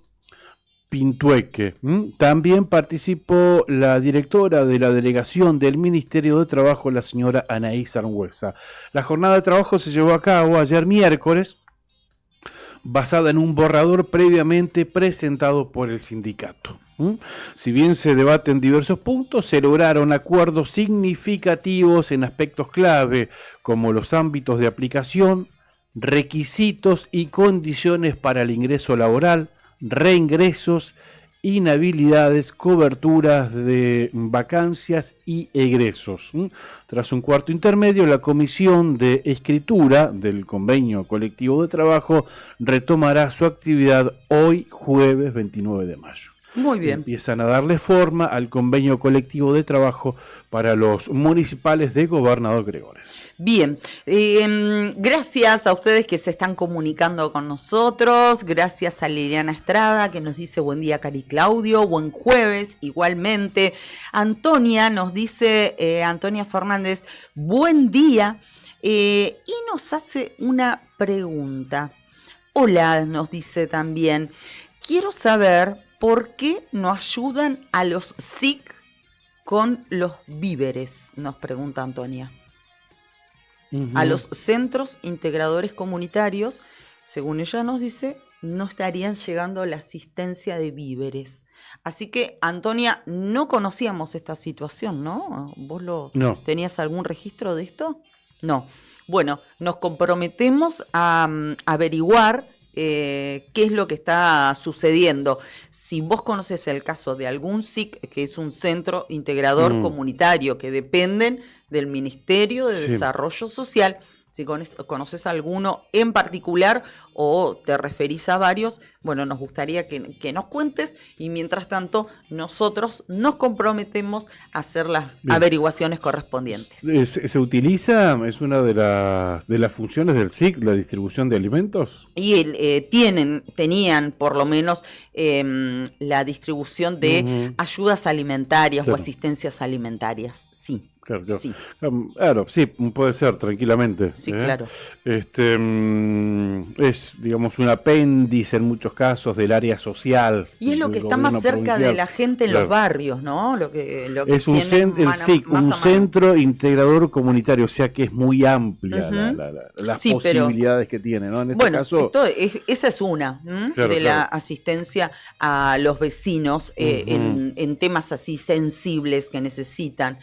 Pintueque. También participó la directora de la delegación del Ministerio de Trabajo, la señora Anaís Arngüesa. La jornada de trabajo se llevó a cabo ayer miércoles, basada en un borrador previamente presentado por el sindicato. Si bien se debaten diversos puntos, se lograron acuerdos significativos en aspectos clave, como los ámbitos de aplicación, requisitos y condiciones para el ingreso laboral, reingresos, inhabilidades, coberturas de vacancias y egresos. Tras un cuarto intermedio, la Comisión de Escritura del Convenio Colectivo de Trabajo retomará su actividad hoy, jueves 29 de mayo. Muy bien. Empiezan a darle forma al convenio colectivo de trabajo para los municipales de Gobernador Gregores. Bien, gracias a ustedes que se están comunicando con nosotros, gracias a Liliana Estrada que nos dice buen día Cari Claudio, buen jueves igualmente. Antonia nos dice, Antonia Fernández, buen día, y nos hace una pregunta. Hola, nos dice también, quiero saber por qué no ayudan a los SIC con los víveres, nos pregunta Antonia. A los centros integradores comunitarios, según ella nos dice, no estarían llegando la asistencia de víveres. Así que, Antonia, no conocíamos esta situación, ¿no? ¿Vos tenías algún registro de esto? No. Bueno, nos comprometemos a averiguar qué es lo que está sucediendo. Si vos conoces el caso de algún SIC, que es un centro integrador comunitario, que dependen del Ministerio de Desarrollo Social, si conoces alguno en particular o te referís a varios, bueno, nos gustaría que nos cuentes y mientras tanto nosotros nos comprometemos a hacer las averiguaciones correspondientes. ¿Se utiliza? ¿Es una de las funciones del SIC, la distribución de alimentos? Y tenían por lo menos la distribución de ayudas alimentarias o asistencias alimentarias, sí. Claro, sí, puede ser, tranquilamente. Sí, claro. Es, digamos, un apéndice en muchos casos del área social. Y es lo que está más cerca de la gente en los barrios, ¿no? Lo que es un centro integrador comunitario, o sea que es muy amplia las posibilidades que tiene, ¿no? En este caso, esa es una la asistencia a los vecinos en temas así sensibles que necesitan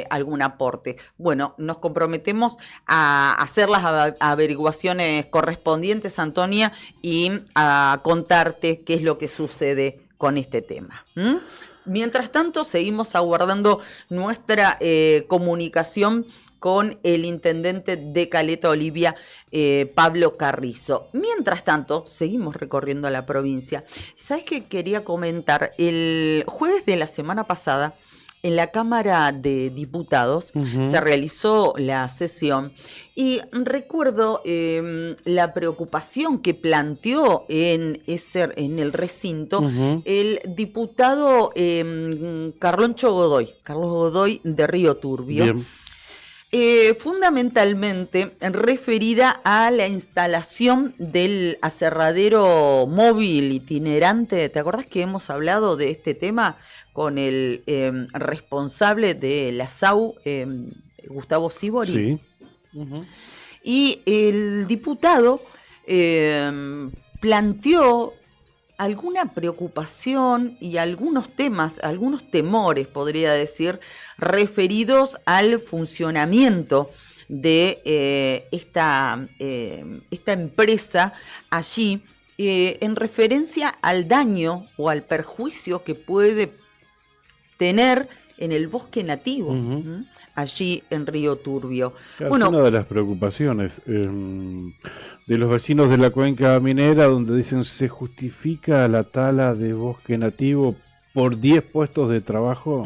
algún aporte. Bueno, nos comprometemos a hacer las averiguaciones correspondientes, Antonia, y a contarte qué es lo que sucede con este tema. Mientras tanto, seguimos aguardando nuestra comunicación con el intendente de Caleta Olivia, Pablo Carrizo. Mientras tanto, seguimos recorriendo la provincia. ¿Sabes qué quería comentar? El jueves de la semana pasada, en la Cámara de Diputados se realizó la sesión y recuerdo la preocupación que planteó en el recinto el diputado Carloncho Carlos Godoy de Río Turbio. Fundamentalmente referida a la instalación del aserradero móvil itinerante. ¿Te acordás que hemos hablado de este tema con el responsable de la SAU, Gustavo Sibori? Sí. Y el diputado planteó alguna preocupación y algunos temas, algunos temores, podría decir, referidos al funcionamiento de esta empresa allí, en referencia al daño o al perjuicio que puede tener en el bosque nativo, allí en Río Turbio. Claro, es una de las preocupaciones de los vecinos de la cuenca minera, donde dicen se justifica la tala de bosque nativo por 10 puestos de trabajo.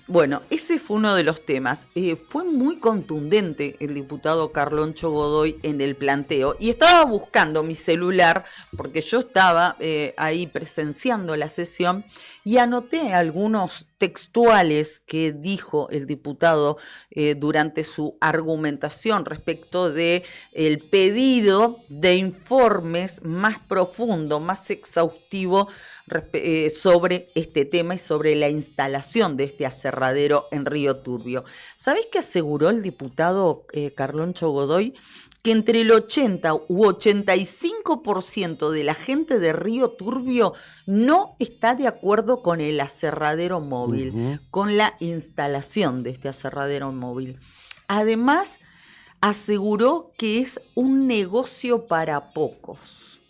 Bueno, ese fue uno de los temas. Fue muy contundente el diputado Carloncho Godoy en el planteo. Y estaba buscando mi celular, porque yo estaba ahí presenciando la sesión, y anoté algunos textuales que dijo el diputado durante su argumentación respecto de el pedido de informes más profundo, más exhaustivo sobre este tema y sobre la instalación de este aserradero en Río Turbio. ¿Sabés qué aseguró el diputado Carloncho Godoy? Que entre el 80 u 85% de la gente de Río Turbio no está de acuerdo con el aserradero móvil, con la instalación de este aserradero móvil. Además, aseguró que es un negocio para pocos.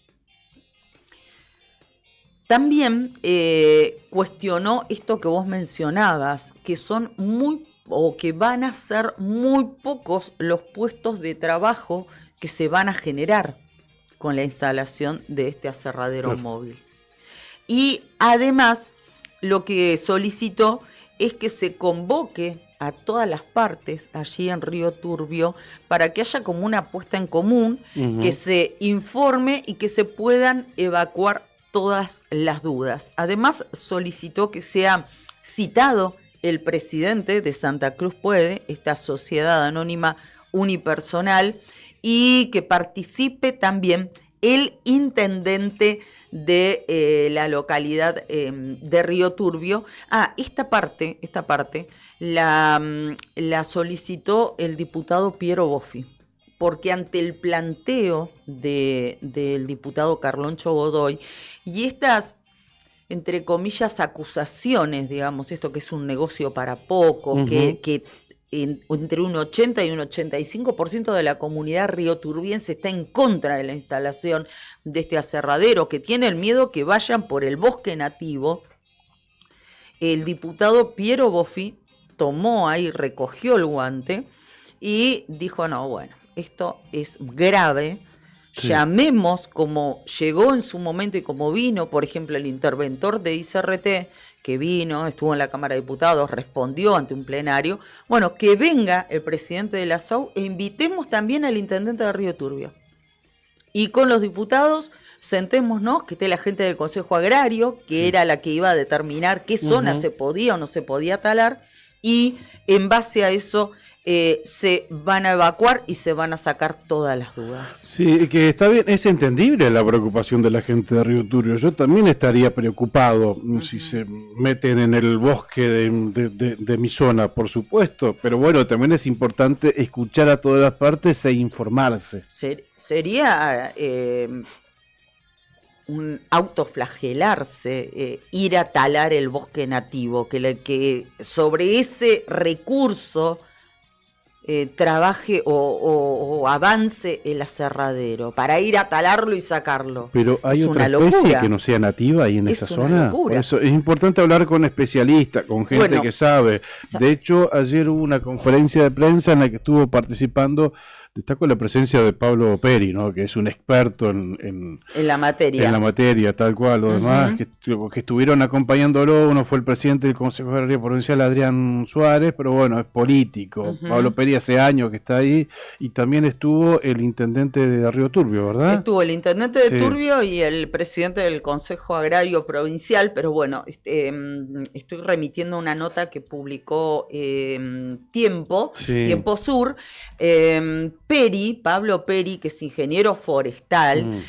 También cuestionó esto que vos mencionabas, que son que van a ser muy pocos los puestos de trabajo que se van a generar con la instalación de este aserradero móvil. Y además lo que solicitó es que se convoque a todas las partes allí en Río Turbio para que haya como una puesta en común, que se informe y que se puedan evacuar todas las dudas. Además solicitó que sea citado el presidente de Santa Cruz Puede, esta sociedad anónima unipersonal, y que participe también el intendente de la localidad de Río Turbio. Esta parte la solicitó el diputado Piero Boffi, porque ante el planteo del diputado Carloncho Godoy y estas, entre comillas, acusaciones, digamos, esto que es un negocio para poco, que entre un 80 y un 85% de la comunidad rioturbiense está en contra de la instalación de este aserradero, que tiene el miedo que vayan por el bosque nativo. El diputado Piero Boffi tomó ahí, recogió el guante y dijo, no, bueno, esto es grave. Sí. Llamemos, como llegó en su momento y como vino, por ejemplo, el interventor de ICRT, que vino, estuvo en la Cámara de Diputados, respondió ante un plenario. Bueno, que venga el presidente de la SAU e invitemos también al intendente de Río Turbio. Y con los diputados sentémonos, que esté la gente del Consejo Agrario, que era la que iba a determinar qué zona se podía o no se podía talar, y en base a eso se van a evacuar y se van a sacar todas las dudas. Sí, que está bien, es entendible la preocupación de la gente de Río Turbio. Yo también estaría preocupado si se meten en el bosque de mi zona, por supuesto, pero bueno, también es importante escuchar a todas las partes e informarse. Sería un autoflagelarse, ir a talar el bosque nativo, que sobre ese recurso trabaje o avance el aserradero para ir a talarlo y sacarlo. Pero hay otra especie que no sea nativa ahí en esa zona. Por eso es importante hablar con especialistas, con gente que sabe. De hecho, ayer hubo una conferencia de prensa en la que estuvo participando, destaco la presencia de Pablo Peri, ¿no? Que es un experto en la materia. En la materia, tal cual. Los demás que estuvieron acompañándolo, uno fue el presidente del Consejo Agrario Provincial, Adrián Suárez, pero bueno, es político. Pablo Peri hace años que está ahí, y también estuvo el intendente de Río Turbio, ¿verdad? Estuvo el intendente de Turbio y el presidente del Consejo Agrario Provincial, pero bueno, estoy remitiendo una nota que publicó Tiempo Sur. Pablo Peri, que es ingeniero forestal,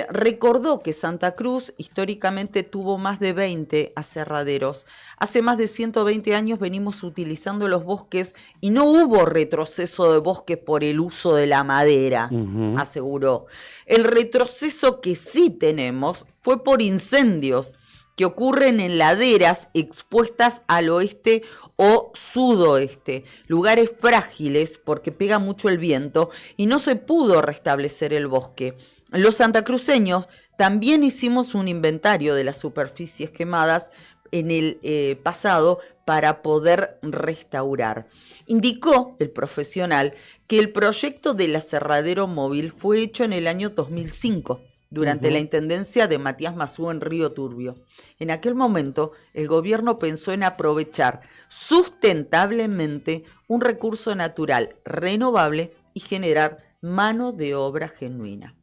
recordó que Santa Cruz históricamente tuvo más de 20 aserraderos. Hace más de 120 años venimos utilizando los bosques y no hubo retroceso de bosques por el uso de la madera, aseguró. El retroceso que sí tenemos fue por incendios que ocurren en laderas expuestas al oeste o sudoeste, lugares frágiles porque pega mucho el viento y no se pudo restablecer el bosque. Los santacruceños también hicimos un inventario de las superficies quemadas en el pasado para poder restaurar. Indicó el profesional que el proyecto del aserradero móvil fue hecho en el año 2005. Durante la intendencia de Matías Mazú en Río Turbio. En aquel momento, el gobierno pensó en aprovechar sustentablemente un recurso natural renovable y generar mano de obra genuina.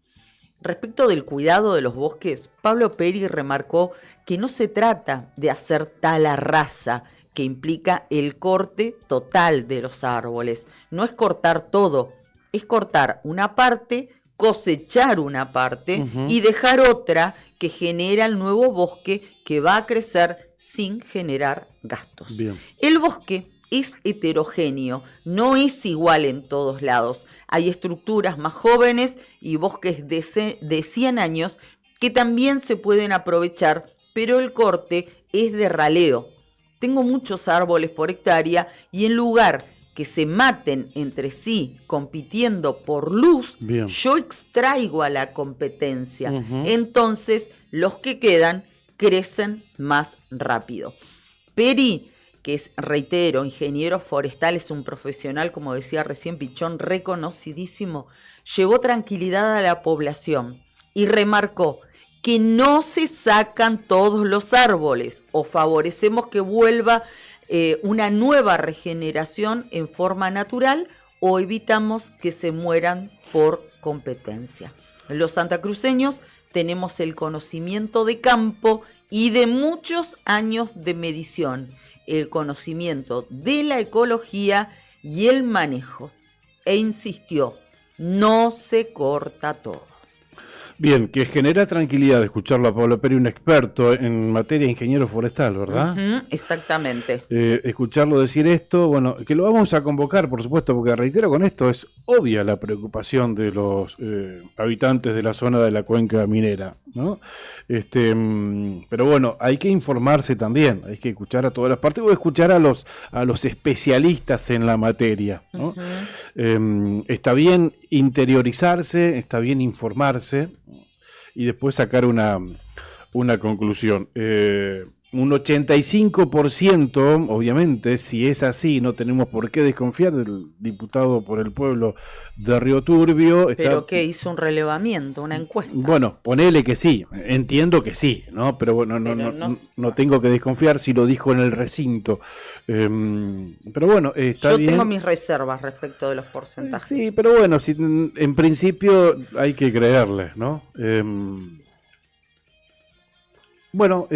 Respecto del cuidado de los bosques, Pablo Peri remarcó que no se trata de hacer tala rasa, que implica el corte total de los árboles. No es cortar todo, es cortar una parte, cosechar una parte y dejar otra que genera el nuevo bosque que va a crecer sin generar gastos. Bien. El bosque es heterogéneo, no es igual en todos lados. Hay estructuras más jóvenes y bosques de 100 años que también se pueden aprovechar, pero el corte es de raleo. Tengo muchos árboles por hectárea y en lugar que se maten entre sí compitiendo por luz, yo extraigo a la competencia. Entonces, los que quedan crecen más rápido. Peri, que es, reitero, ingeniero forestal, es un profesional, como decía recién Pichón, reconocidísimo, llevó tranquilidad a la población y remarcó que no se sacan todos los árboles o favorecemos que vuelva una nueva regeneración en forma natural o evitamos que se mueran por competencia. Los santacruceños tenemos el conocimiento de campo y de muchos años de medición, el conocimiento de la ecología y el manejo. E insistió, no se corta todo. Bien, que genera tranquilidad escucharlo a Pablo Peri, un experto en materia de ingeniero forestal, ¿verdad? Exactamente. Escucharlo decir esto, bueno, que lo vamos a convocar, por supuesto, porque reitero con esto, es obvia la preocupación de los habitantes de la zona de la cuenca minera, ¿no? Pero bueno, hay que informarse también, hay que escuchar a todas las partes o escuchar a los especialistas en la materia, ¿no? Está bien interiorizarse, está bien informarse y después sacar una conclusión. Un 85%, obviamente, si es así, no tenemos por qué desconfiar del diputado por el pueblo de Río Turbio. Pero que hizo un relevamiento, una encuesta. Bueno, ponele que sí, entiendo que sí, ¿no? Pero bueno, no tengo que desconfiar si lo dijo en el recinto. Pero bueno, está bien. Yo tengo mis reservas respecto de los porcentajes. Sí, pero bueno, si, en principio hay que creerle, ¿no? Bueno,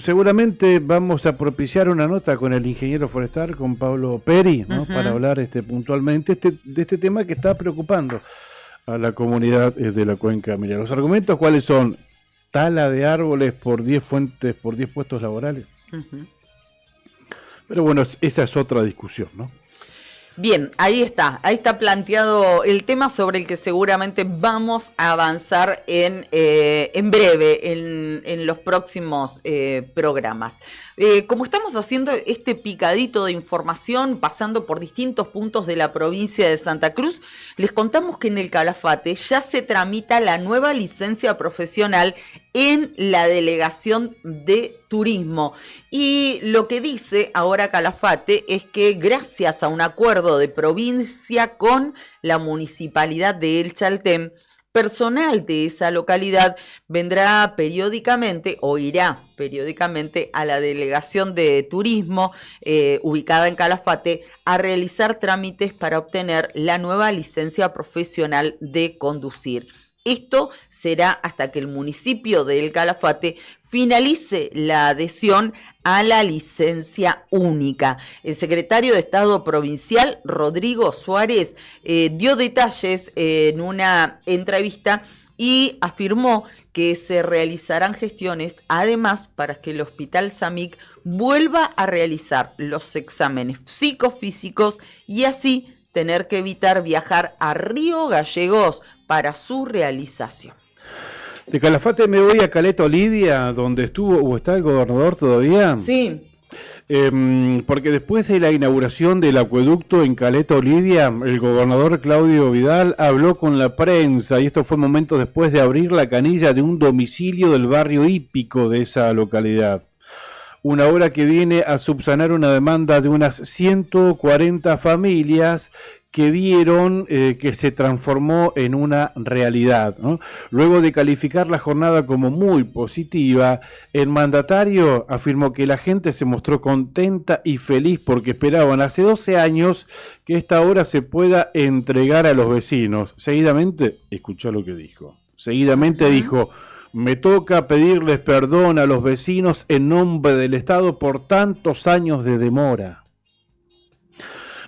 seguramente vamos a propiciar una nota con el ingeniero forestal, con Pablo Peri, ¿no? Para hablar puntualmente de este tema que está preocupando a la comunidad de la cuenca minera. ¿Los argumentos cuáles son? Tala de árboles por 10 fuentes, por 10 puestos laborales. Pero bueno, esa es otra discusión, ¿no? Bien, ahí está planteado el tema sobre el que seguramente vamos a avanzar en breve, en los próximos programas. Como estamos haciendo este picadito de información, pasando por distintos puntos de la provincia de Santa Cruz, les contamos que en el Calafate ya se tramita la nueva licencia profesional en la delegación de turismo. Y lo que dice ahora Calafate es que gracias a un acuerdo de provincia con la municipalidad de El Chaltén, personal de esa localidad vendrá periódicamente o irá periódicamente a la delegación de turismo ubicada en Calafate a realizar trámites para obtener la nueva licencia profesional de conducir. Esto será hasta que el municipio de El Calafate finalice la adhesión a la licencia única. El secretario de Estado provincial, Rodrigo Suárez, dio detalles en una entrevista y afirmó que se realizarán gestiones, además, para que el Hospital SAMIC vuelva a realizar los exámenes psicofísicos y así tener que evitar viajar a Río Gallegos para su realización. De Calafate me voy a Caleta Olivia, donde estuvo o está el gobernador todavía. Sí. Porque después de la inauguración del acueducto en Caleta Olivia, el gobernador Claudio Vidal habló con la prensa, y esto fue momentos después de abrir la canilla de un domicilio del barrio hípico de esa localidad. Una obra que viene a subsanar una demanda de unas 140 familias que vieron que se transformó en una realidad, ¿no? Luego de calificar la jornada como muy positiva, el mandatario afirmó que la gente se mostró contenta y feliz porque esperaban hace 12 años que esta obra se pueda entregar a los vecinos. Seguidamente, escuchó lo que dijo. Seguidamente dijo: me toca pedirles perdón a los vecinos en nombre del Estado por tantos años de demora.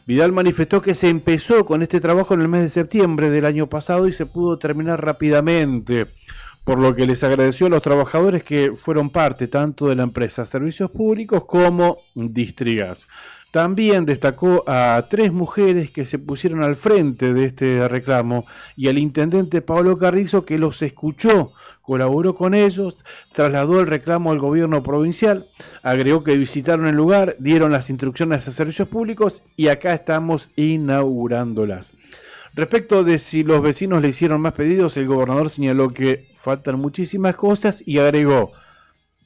Vidal manifestó que se empezó con este trabajo en el mes de septiembre del año pasado y se pudo terminar rápidamente, por lo que les agradeció a los trabajadores que fueron parte tanto de la empresa Servicios Públicos como Distrigas. También destacó a 3 mujeres que se pusieron al frente de este reclamo y al intendente Pablo Carrizo, que los escuchó, colaboró con ellos, trasladó el reclamo al gobierno provincial, agregó que visitaron el lugar, dieron las instrucciones a Servicios Públicos y acá estamos inaugurándolas. Respecto de si los vecinos le hicieron más pedidos, el gobernador señaló que faltan muchísimas cosas y agregó: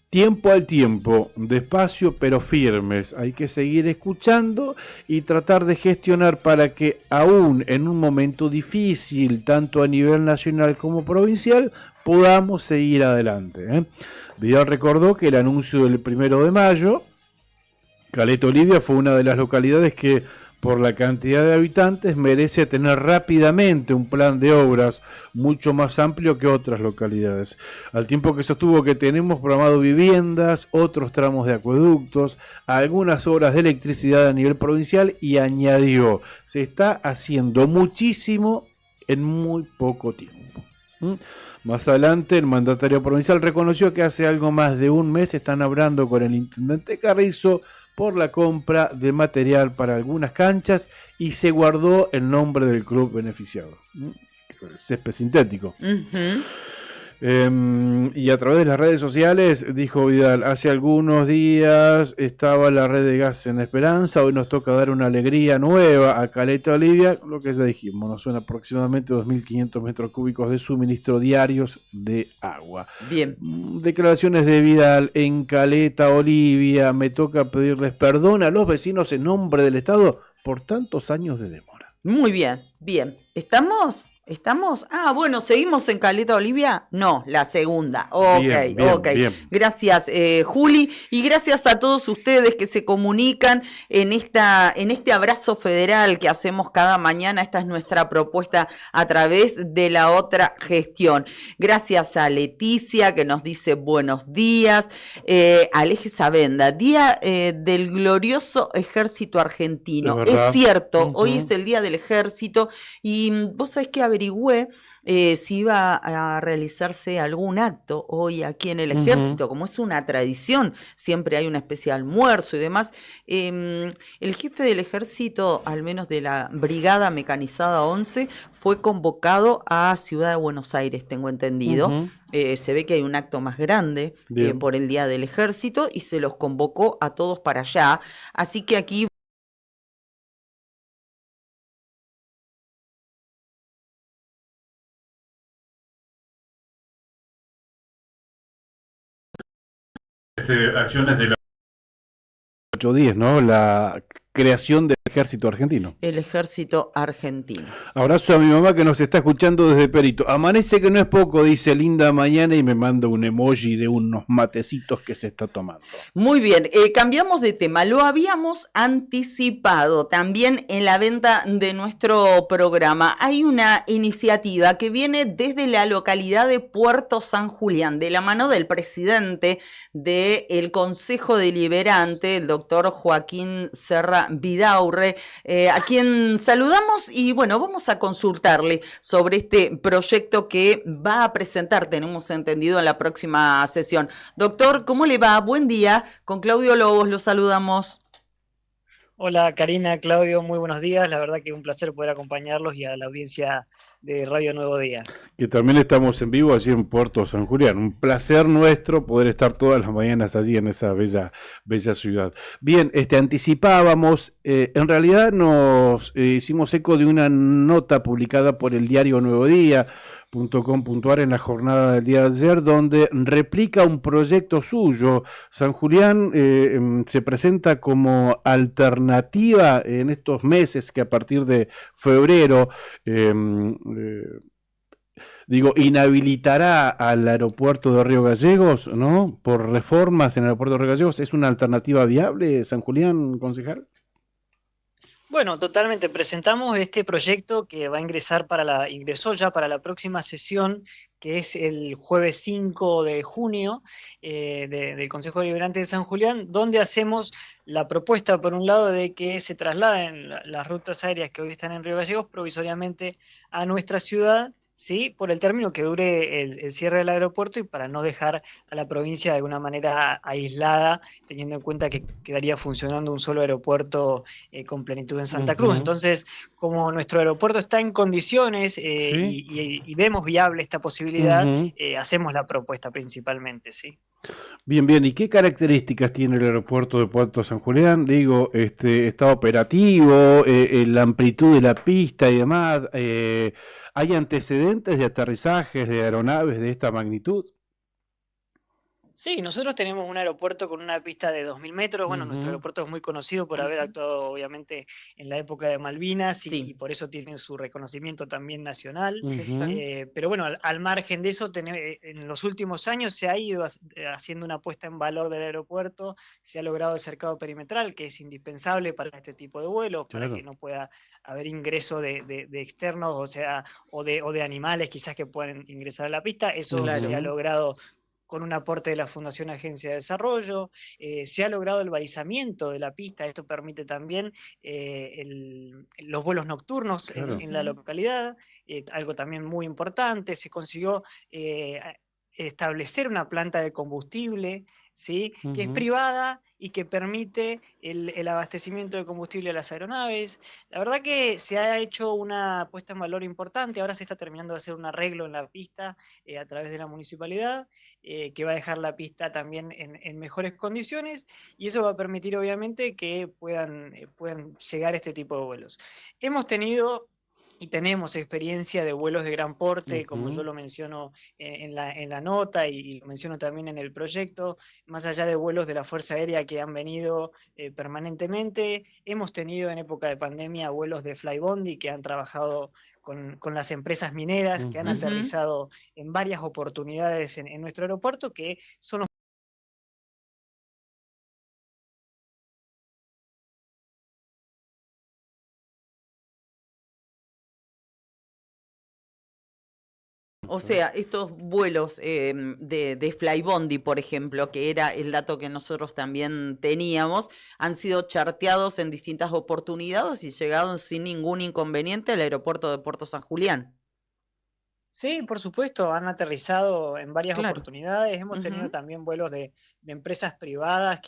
tiempo al tiempo, despacio pero firmes. Hay que seguir escuchando y tratar de gestionar para que aún en un momento difícil, tanto a nivel nacional como provincial, podamos seguir adelante, ¿eh? Vidal recordó que el anuncio del 1 de mayo, Caleta Olivia fue una de las localidades que, por la cantidad de habitantes, merece tener rápidamente un plan de obras mucho más amplio que otras localidades. Al tiempo que sostuvo que tenemos programado viviendas, otros tramos de acueductos, algunas obras de electricidad a nivel provincial, y añadió, se está haciendo muchísimo en muy poco tiempo. Más adelante, el mandatario provincial reconoció que hace algo más de un mes están hablando con el intendente Carrizo por la compra de material para algunas canchas y se guardó el nombre del club beneficiado, césped sintético. Y a través de las redes sociales, dijo Vidal, hace algunos días estaba la red de gas en Esperanza, hoy nos toca dar una alegría nueva a Caleta Olivia, lo que ya dijimos, nos suena aproximadamente 2.500 metros cúbicos de suministro diarios de agua. Bien. Declaraciones de Vidal en Caleta Olivia, me toca pedirles perdón a los vecinos en nombre del Estado por tantos años de demora. Muy bien, bien. ¿Estamos? Ah, bueno, ¿seguimos en Caleta Olivia? No, la segunda. Ok, bien, bien, ok. bien. Gracias, Juli, y gracias a todos ustedes que se comunican en este abrazo federal que hacemos cada mañana. Esta es nuestra propuesta a través de la otra gestión. Gracias a Leticia, que nos dice buenos días. Aleje Sabenda, día del glorioso ejército argentino. Es cierto, hoy es el día del ejército, y vos sabés que averigüé si iba a realizarse algún acto hoy aquí en el ejército, como es una tradición, siempre hay una especie de almuerzo y demás. El jefe del ejército, al menos de la Brigada Mecanizada 11, fue convocado a Ciudad de Buenos Aires, tengo entendido. Se ve que hay un acto más grande por el Día del Ejército y se los convocó a todos para allá. Así que aquí acciones de la 8 días, ¿no? La creación del ejército argentino. el ejército argentino. Abrazo a mi mamá que nos está escuchando desde Perito. Amanece que no es poco, dice linda mañana, y me manda un emoji de unos matecitos que se está tomando. Muy bien, cambiamos de tema. Lo habíamos anticipado también en la venta de nuestro programa. Hay una iniciativa que viene desde la localidad de Puerto San Julián, de la mano del presidente del Consejo Deliberante, el doctor Joaquín Serra Vidaurre, a quien saludamos y bueno, vamos a consultarle sobre este proyecto que va a presentar, tenemos entendido, en la próxima sesión. Doctor, ¿cómo le va? Buen día, con Claudio Lobos lo saludamos. Hola Karina, Claudio, muy buenos días. La verdad que un placer poder acompañarlos y a la audiencia de Radio Nuevo Día. Que también estamos en vivo allí en Puerto San Julián. Un placer nuestro poder estar todas las mañanas allí en esa bella ciudad. Bien, anticipábamos, en realidad nos hicimos eco de una nota publicada por el diario Nuevo Día, .com.ar en la jornada del día de ayer, donde replica un proyecto suyo. San Julián se presenta como alternativa en estos meses que a partir de febrero inhabilitará al aeropuerto de Río Gallegos, ¿no? Por reformas en el aeropuerto de Río Gallegos. ¿Es una alternativa viable, San Julián, concejal? Bueno, totalmente. Presentamos este proyecto que va a ingresó ya para la próxima sesión, que es el jueves 5 de junio del Consejo Deliberante de San Julián, donde hacemos la propuesta, por un lado, de que se trasladen las rutas aéreas que hoy están en Río Gallegos provisoriamente a nuestra ciudad, ¿sí? Por el término que dure el cierre del aeropuerto y para no dejar a la provincia de alguna manera aislada, teniendo en cuenta que quedaría funcionando un solo aeropuerto con plenitud en Santa Cruz. Entonces, como nuestro aeropuerto está en condiciones ¿sí? y vemos viable esta posibilidad, hacemos la propuesta principalmente, ¿sí? Bien, bien. ¿Y qué características tiene el aeropuerto de Puerto San Julián? Digo, ¿está operativo? ¿La amplitud de la pista y demás? ¿Hay antecedentes de aterrizajes de aeronaves de esta magnitud? Sí, nosotros tenemos un aeropuerto con una pista de 2000 metros. Bueno, nuestro Ujú, aeropuerto es muy conocido por haber actuado, obviamente, en la época de Malvinas y Sí, por eso tiene su reconocimiento también nacional. ujú, exacto. Pero bueno, al margen de eso, en los últimos años se ha ido haciendo una puesta en valor del aeropuerto, se ha logrado el cercado perimetral, que es indispensable para este tipo de vuelos, para que claro, no pueda haber ingreso de externos, o sea, o de animales quizás que puedan ingresar a la pista. Eso se Claro. ha ujú, logrado con un aporte de la Fundación Agencia de Desarrollo. Se ha logrado el balizamiento de la pista, esto permite también los vuelos nocturnos claro, en la Ujú. localidad, algo también muy importante. Se consiguió establecer una planta de combustible, ¿sí? Que es ujú, privada y que permite el abastecimiento de combustible a las aeronaves. La verdad que se ha hecho una puesta en valor importante, ahora se está terminando de hacer un arreglo en la pista a través de la municipalidad, que va a dejar la pista también en mejores condiciones y eso va a permitir obviamente que puedan llegar este tipo de vuelos. Hemos tenido y tenemos experiencia de vuelos de gran porte, como yo ujú. lo menciono en la nota y lo menciono también en el proyecto, más allá de vuelos de la Fuerza Aérea que han venido permanentemente, hemos tenido en época de pandemia vuelos de Flybondi que han trabajado con las empresas mineras, que han Ujú. Ujú. aterrizado en varias oportunidades en nuestro aeropuerto, que son los O sea, estos vuelos de Flybondi, por ejemplo, que era el dato que nosotros también teníamos, han sido charteados en distintas oportunidades y llegaron sin ningún inconveniente al aeropuerto de Puerto San Julián. Sí, por supuesto, han aterrizado en varias Claro. oportunidades. Hemos tenido Ujú. también vuelos de empresas privadas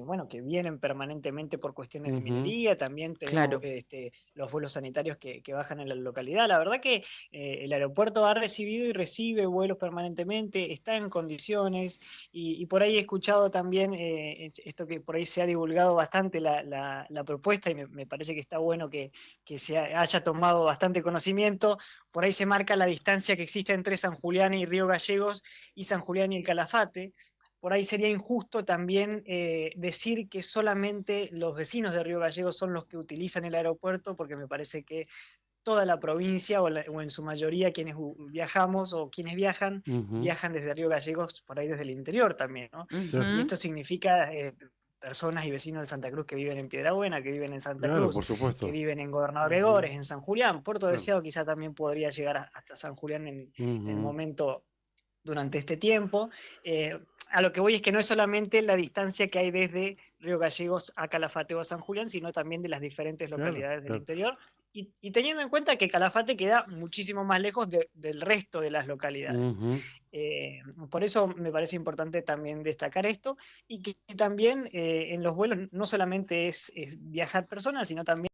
bueno, que vienen permanentemente por cuestiones de Ujú, minería. También tenemos Claro. los vuelos sanitarios que bajan en la localidad. La verdad que el aeropuerto ha recibido y recibe vuelos permanentemente, está en condiciones. Y por ahí he escuchado también esto que por ahí se ha divulgado bastante la propuesta y me parece que está bueno que se haya tomado bastante conocimiento. Por ahí se marca la distancia que existe entre San Julián y Río Gallegos y San Julián y el Calafate. Por ahí sería injusto también decir que solamente los vecinos de Río Gallegos son los que utilizan el aeropuerto, porque me parece que toda la provincia o en su mayoría quienes viajamos o quienes viajan, ujú. viajan desde Río Gallegos, por ahí desde el interior también, ¿no? Claro, Y Ujú. esto significa personas y vecinos de Santa Cruz que viven en Piedrabuena, que viven en Santa claro, Cruz, por que supuesto. viven en Gobernador Ujú, Gregores, en San Julián. Puerto claro, Deseado quizá también podría llegar hasta San Julián en el ujú, momento durante este tiempo. Eh, a lo que voy es que no es solamente la distancia que hay desde Río Gallegos a Calafate o a San Julián, sino también de las diferentes claro, localidades del claro. interior. Y teniendo en cuenta que Calafate queda muchísimo más lejos del resto de las localidades. Ujú. Eh, por eso me parece importante también destacar esto y que también en los vuelos no solamente es viajar personas, sino también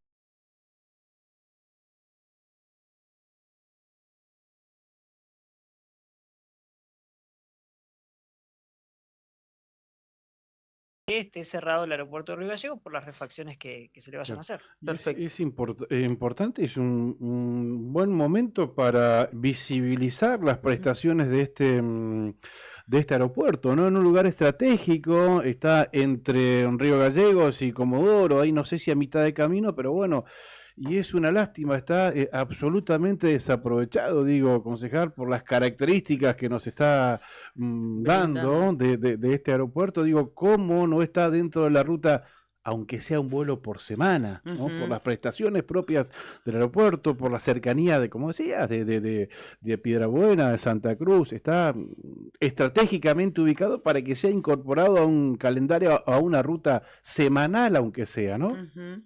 que esté cerrado el aeropuerto de Río Gallegos por las refacciones que se le vayan a Claro. hacer. Y Perfecto. es importante, es un buen momento para visibilizar las prestaciones de este aeropuerto, ¿no? En un lugar estratégico, está entre Río Gallegos y Comodoro, ahí no sé si a mitad de camino, pero bueno, y es una lástima, está absolutamente desaprovechado, digo, concejal, por las características que nos está Brindando. dando de este aeropuerto, digo, ¿cómo no está dentro de la ruta? Aunque sea un vuelo por semana, ¿no? Por Ujú. las prestaciones propias del aeropuerto, por la cercanía de, como decías, de Piedrabuena, de Santa Cruz, está estratégicamente ubicado para que sea incorporado a un calendario, a una ruta semanal, aunque sea, ¿no? Ujú.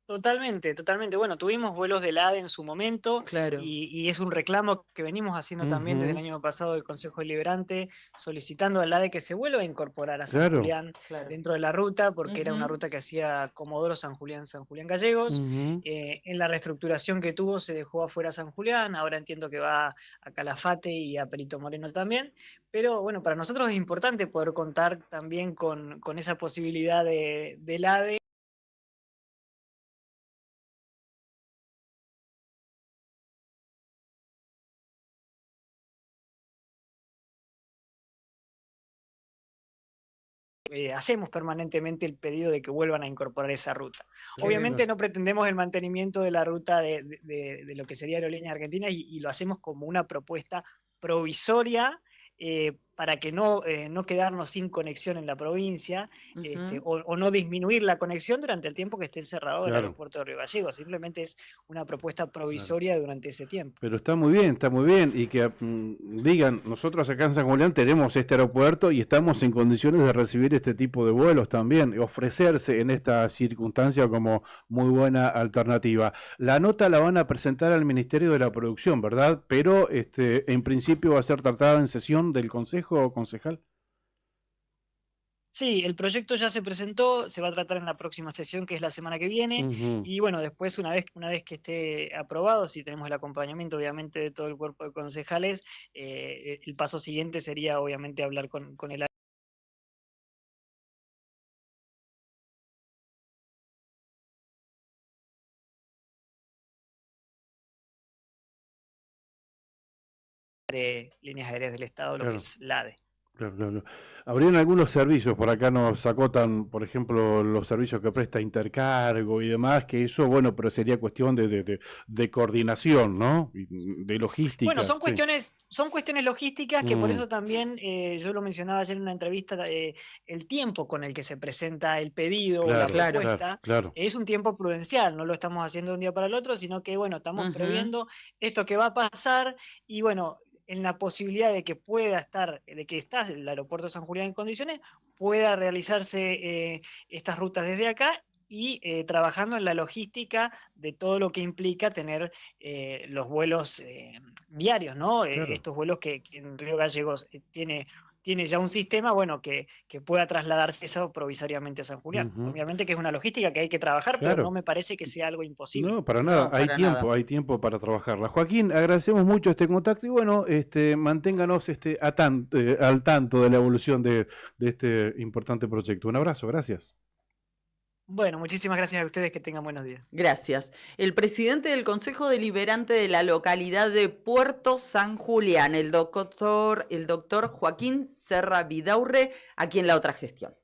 Totalmente, totalmente. Bueno, tuvimos vuelos del ADE en su momento Claro. y es un reclamo que venimos haciendo también desde el Ujú, año pasado del Consejo Deliberante, solicitando al ADE que se vuelva a incorporar a San claro. Julián Claro. dentro de la ruta, porque era una Ujú. ruta que hacía Comodoro, San Julián, San Julián Gallegos. Ujú. En la reestructuración que tuvo se dejó afuera San Julián, ahora entiendo que va a Calafate y a Perito Moreno también. Pero bueno, para nosotros es importante poder contar también con esa posibilidad del ADE hacemos permanentemente el pedido de que vuelvan a incorporar esa ruta. Sí, Obviamente no. no pretendemos el mantenimiento de la ruta de lo que sería Aerolíneas Argentinas y lo hacemos como una propuesta provisoria para que no quedarnos sin conexión en la provincia o no disminuir la conexión durante el tiempo que esté cerrado el Claro. aeropuerto de Río Gallegos. Simplemente es una propuesta provisoria durante ese tiempo. Pero está muy bien, y que digan, nosotros acá en San Julián tenemos este aeropuerto y estamos en condiciones de recibir este tipo de vuelos también, y ofrecerse en esta circunstancia como muy buena alternativa. La nota la van a presentar al Ministerio de la Producción, ¿verdad? Pero en principio va a ser tratada en sesión del Consejo o concejal. Sí, el proyecto ya se presentó, se va a tratar en la próxima sesión, que es la semana que viene, y bueno, después una vez que esté aprobado, si tenemos el acompañamiento obviamente de todo el cuerpo de concejales, el paso siguiente sería obviamente hablar con el de líneas aéreas del Estado, lo Claro. que es la ADE. Claro. Habrían algunos servicios, por acá nos acotan, por ejemplo, los servicios que presta Intercargo y demás, que eso, bueno, pero sería cuestión de coordinación, ¿no? De logística. Bueno, son sí. cuestiones logísticas que por eso también, yo lo mencionaba ayer en una entrevista, el tiempo con el que se presenta el pedido o la propuesta claro. es un tiempo prudencial, no lo estamos haciendo de un día para el otro, sino que, bueno, estamos previendo esto que va a pasar y, bueno, en la posibilidad de que está el aeropuerto de San Julián en condiciones, pueda realizarse estas rutas desde acá y trabajando en la logística de todo lo que implica tener los vuelos diarios, ¿no? Claro. Estos vuelos que en Río Gallegos tiene ya un sistema, bueno, que pueda trasladarse eso provisoriamente a San Julián. Obviamente que es una logística que hay que trabajar, pero no me parece que sea algo imposible. No, para nada, hay tiempo para trabajarla. Joaquín, agradecemos mucho este contacto y bueno, manténganos al tanto de la evolución de este importante proyecto. Un abrazo, gracias. Bueno, muchísimas gracias a ustedes, que tengan buenos días. Gracias. El presidente del Consejo Deliberante de la localidad de Puerto San Julián, el doctor Joaquín Serra Vidaurre, aquí en La Otra Gestión.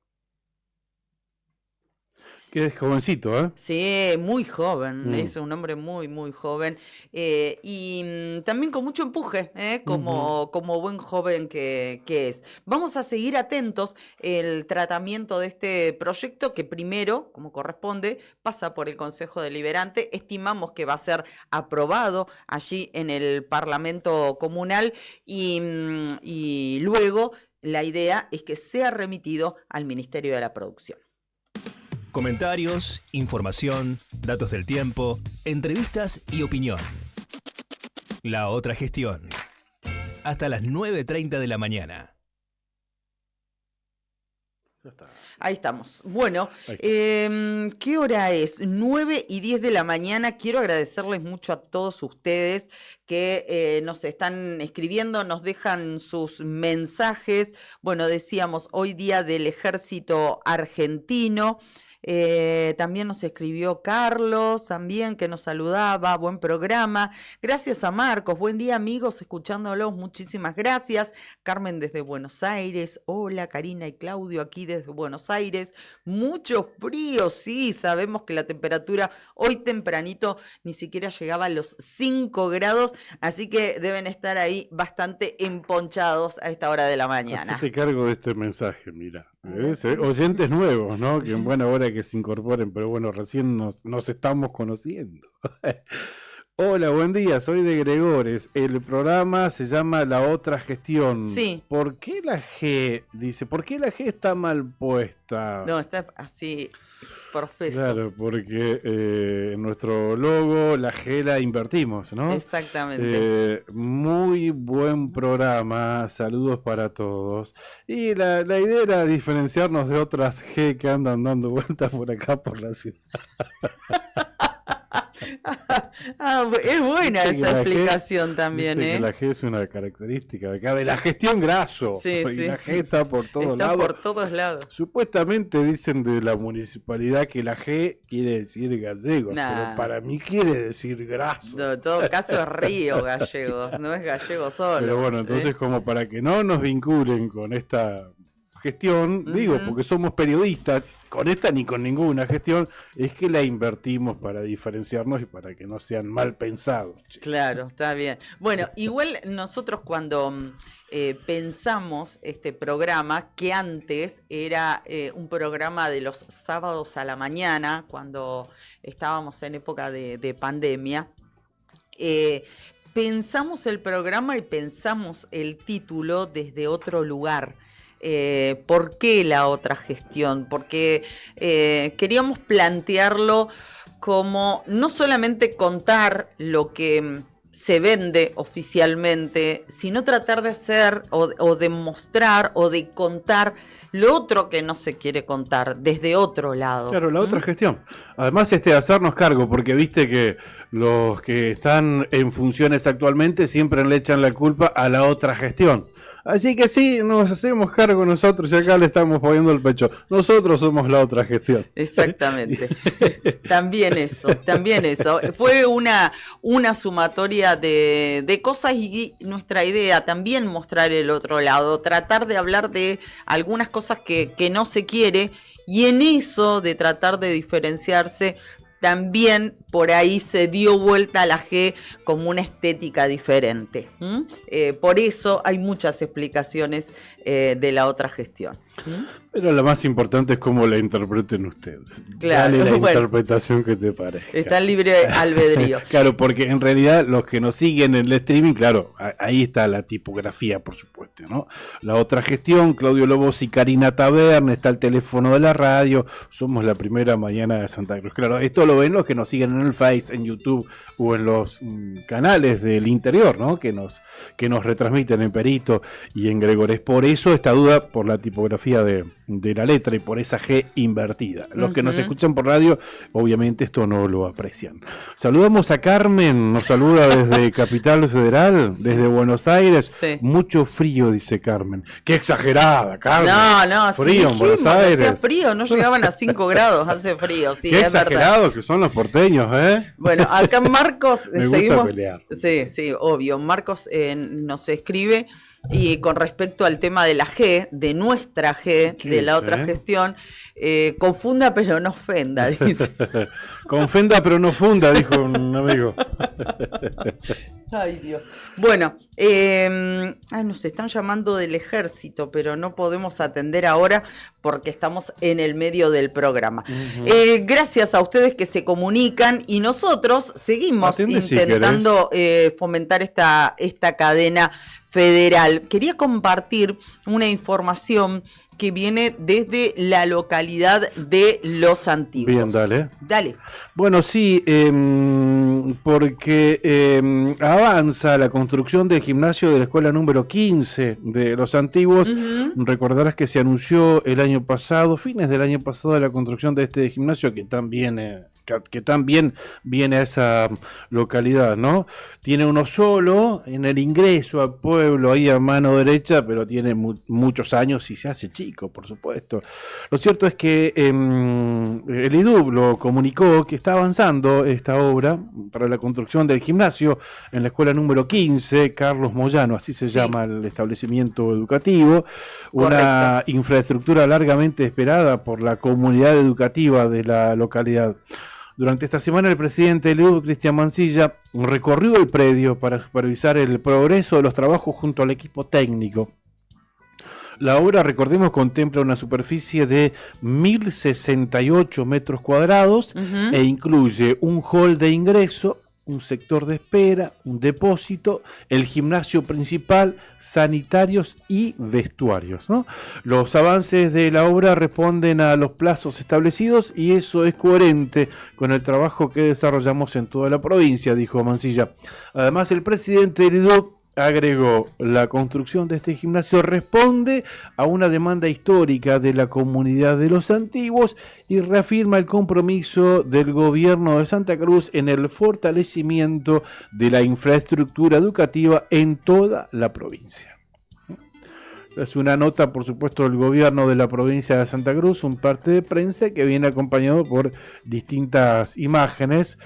Que es jovencito, ¿eh? Sí, muy joven, es un hombre muy, muy joven y también con mucho empuje, como buen joven que es. Vamos a seguir atentos el tratamiento de este proyecto que primero, como corresponde, pasa por el Consejo Deliberante. Estimamos que va a ser aprobado allí en el Parlamento Comunal y luego la idea es que sea remitido al Ministerio de la Producción. Comentarios, información, datos del tiempo, entrevistas y opinión. La Otra Gestión. Hasta las 9:30 de la mañana. Ya está. Ahí estamos. Bueno, ¿qué hora es? 9:10 de la mañana. Quiero agradecerles mucho a todos ustedes que nos están escribiendo, nos dejan sus mensajes. Bueno, decíamos, hoy día del Ejército Argentino. También nos escribió Carlos, también que nos saludaba, buen programa. Gracias a Marcos, buen día amigos, escuchándolos, muchísimas gracias. Carmen desde Buenos Aires, hola Karina y Claudio aquí desde Buenos Aires. Mucho frío, sí, sabemos que la temperatura hoy tempranito ni siquiera llegaba a los 5 grados, así que deben estar ahí bastante emponchados a esta hora de la mañana. Hacete cargo de este mensaje, mira. Oyentes nuevos, ¿no? Que en buena hora que se incorporen, pero bueno, recién nos estamos conociendo. Hola, buen día, soy de Gregores. El programa se llama La Otra Gestión. Sí. ¿Por qué la G? Dice, ¿por qué la G está mal puesta? No, está así, profeso. Claro, porque en nuestro logo la G la invertimos, ¿no? Exactamente. Muy buen programa, saludos para todos. Y la idea era diferenciarnos de otras G que andan dando vueltas por acá por la ciudad. Es buena Viste esa que la explicación G, también, viste que la G es una característica de acá, de la gestión Grasso. Sí, y la G sí. está por todos lados. Está por todos lados. Supuestamente dicen de la municipalidad que la G quiere decir gallego, pero para mí quiere decir Grasso. No, en todo caso es Río Gallegos, no es gallego solo. Pero bueno, entonces como para que no nos vinculen con esta gestión, digo, porque somos periodistas, con esta ni con ninguna gestión, es que la invertimos para diferenciarnos y para que no sean mal pensados. Claro, está bien. Bueno, igual nosotros cuando pensamos este programa, que antes era un programa de los sábados a la mañana, cuando estábamos en época de pandemia, pensamos el programa y pensamos el título desde otro lugar. ¿Por qué la otra gestión? Porque queríamos plantearlo como no solamente contar lo que se vende oficialmente, sino tratar de hacer o de mostrar o de contar lo otro que no se quiere contar desde otro lado. Claro, la otra gestión. Además, hacernos cargo, porque viste que los que están en funciones actualmente siempre le echan la culpa a la otra gestión. Así que sí, nos hacemos cargo nosotros y acá le estamos poniendo el pecho. Nosotros somos la otra gestión. Exactamente. También eso. Fue una sumatoria de cosas y nuestra idea también mostrar el otro lado, tratar de hablar de algunas cosas que no se quiere y en eso de tratar de diferenciarse también por ahí se dio vuelta a la G como una estética diferente. Por eso hay muchas explicaciones de la otra gestión. Pero lo más importante es cómo la interpreten ustedes. Claro, dale la interpretación que te parezca. Está en libre albedrío. Claro, porque en realidad los que nos siguen en el streaming, claro, ahí está la tipografía, por supuesto, ¿no? La otra gestión, Claudio Lobos y Karina Taverne, está el teléfono de la radio, somos la primera mañana de Santa Cruz. Claro, esto lo ven los que nos siguen en el Face, en YouTube o en los canales del interior, ¿no? Que nos retransmiten en Perito y en Gregores. Por eso esta duda por la tipografía de la letra y por esa G invertida. Los que nos escuchan por radio, obviamente esto no lo aprecian. Saludamos a Carmen, nos saluda desde Capital Federal, desde Buenos Aires. Sí. Mucho frío, dice Carmen. ¡Qué exagerada, Carmen! No, frío en Buenos Aires. Hacía frío, no llegaban a 5 grados, hace frío. Sí, ¡Qué es exagerados verdad. que son los porteños, eh! Bueno, acá Marcos, Me gusta seguimos. pelear. Sí, obvio. Marcos nos escribe. Y con respecto al tema de la G, de nuestra G, de la otra gestión, confunda pero no ofenda, dice. Confenda pero no funda, dijo un amigo. Ay, Dios. Bueno, nos están llamando del ejército, pero no podemos atender ahora porque estamos en el medio del programa. Gracias a ustedes que se comunican y nosotros seguimos intentando fomentar esta cadena federal. Quería compartir una información que viene desde la localidad de Los Antiguos. Bien, dale. Dale. Bueno, sí, porque avanza la construcción del gimnasio de la escuela número 15 de Los Antiguos. Recordarás que se anunció el año pasado, fines del año pasado, la construcción de este gimnasio que también viene a esa localidad, ¿no? Tiene uno solo en el ingreso al pueblo, ahí a mano derecha, pero tiene muchos años y se hace chico, por supuesto. Lo cierto es que el IDUB lo comunicó que está avanzando esta obra para la construcción del gimnasio en la escuela número 15, Carlos Moyano, así se llama el establecimiento educativo. Una infraestructura largamente esperada por la comunidad educativa de la localidad. Durante esta semana el presidente del IDUB, Cristian Mancilla, recorrió el predio para supervisar el progreso de los trabajos junto al equipo técnico. La obra, recordemos, contempla una superficie de 1.068 metros cuadrados e incluye un hall de ingreso, un sector de espera, un depósito, el gimnasio principal, sanitarios y vestuarios, ¿no? Los avances de la obra responden a los plazos establecidos y eso es coherente con el trabajo que desarrollamos en toda la provincia, dijo Mancilla. Además, el presidente del IDUB agregó, la construcción de este gimnasio responde a una demanda histórica de la comunidad de Los Antiguos y reafirma el compromiso del gobierno de Santa Cruz en el fortalecimiento de la infraestructura educativa en toda la provincia. Es una nota, por supuesto, del gobierno de la provincia de Santa Cruz, un parte de prensa que viene acompañado por distintas imágenes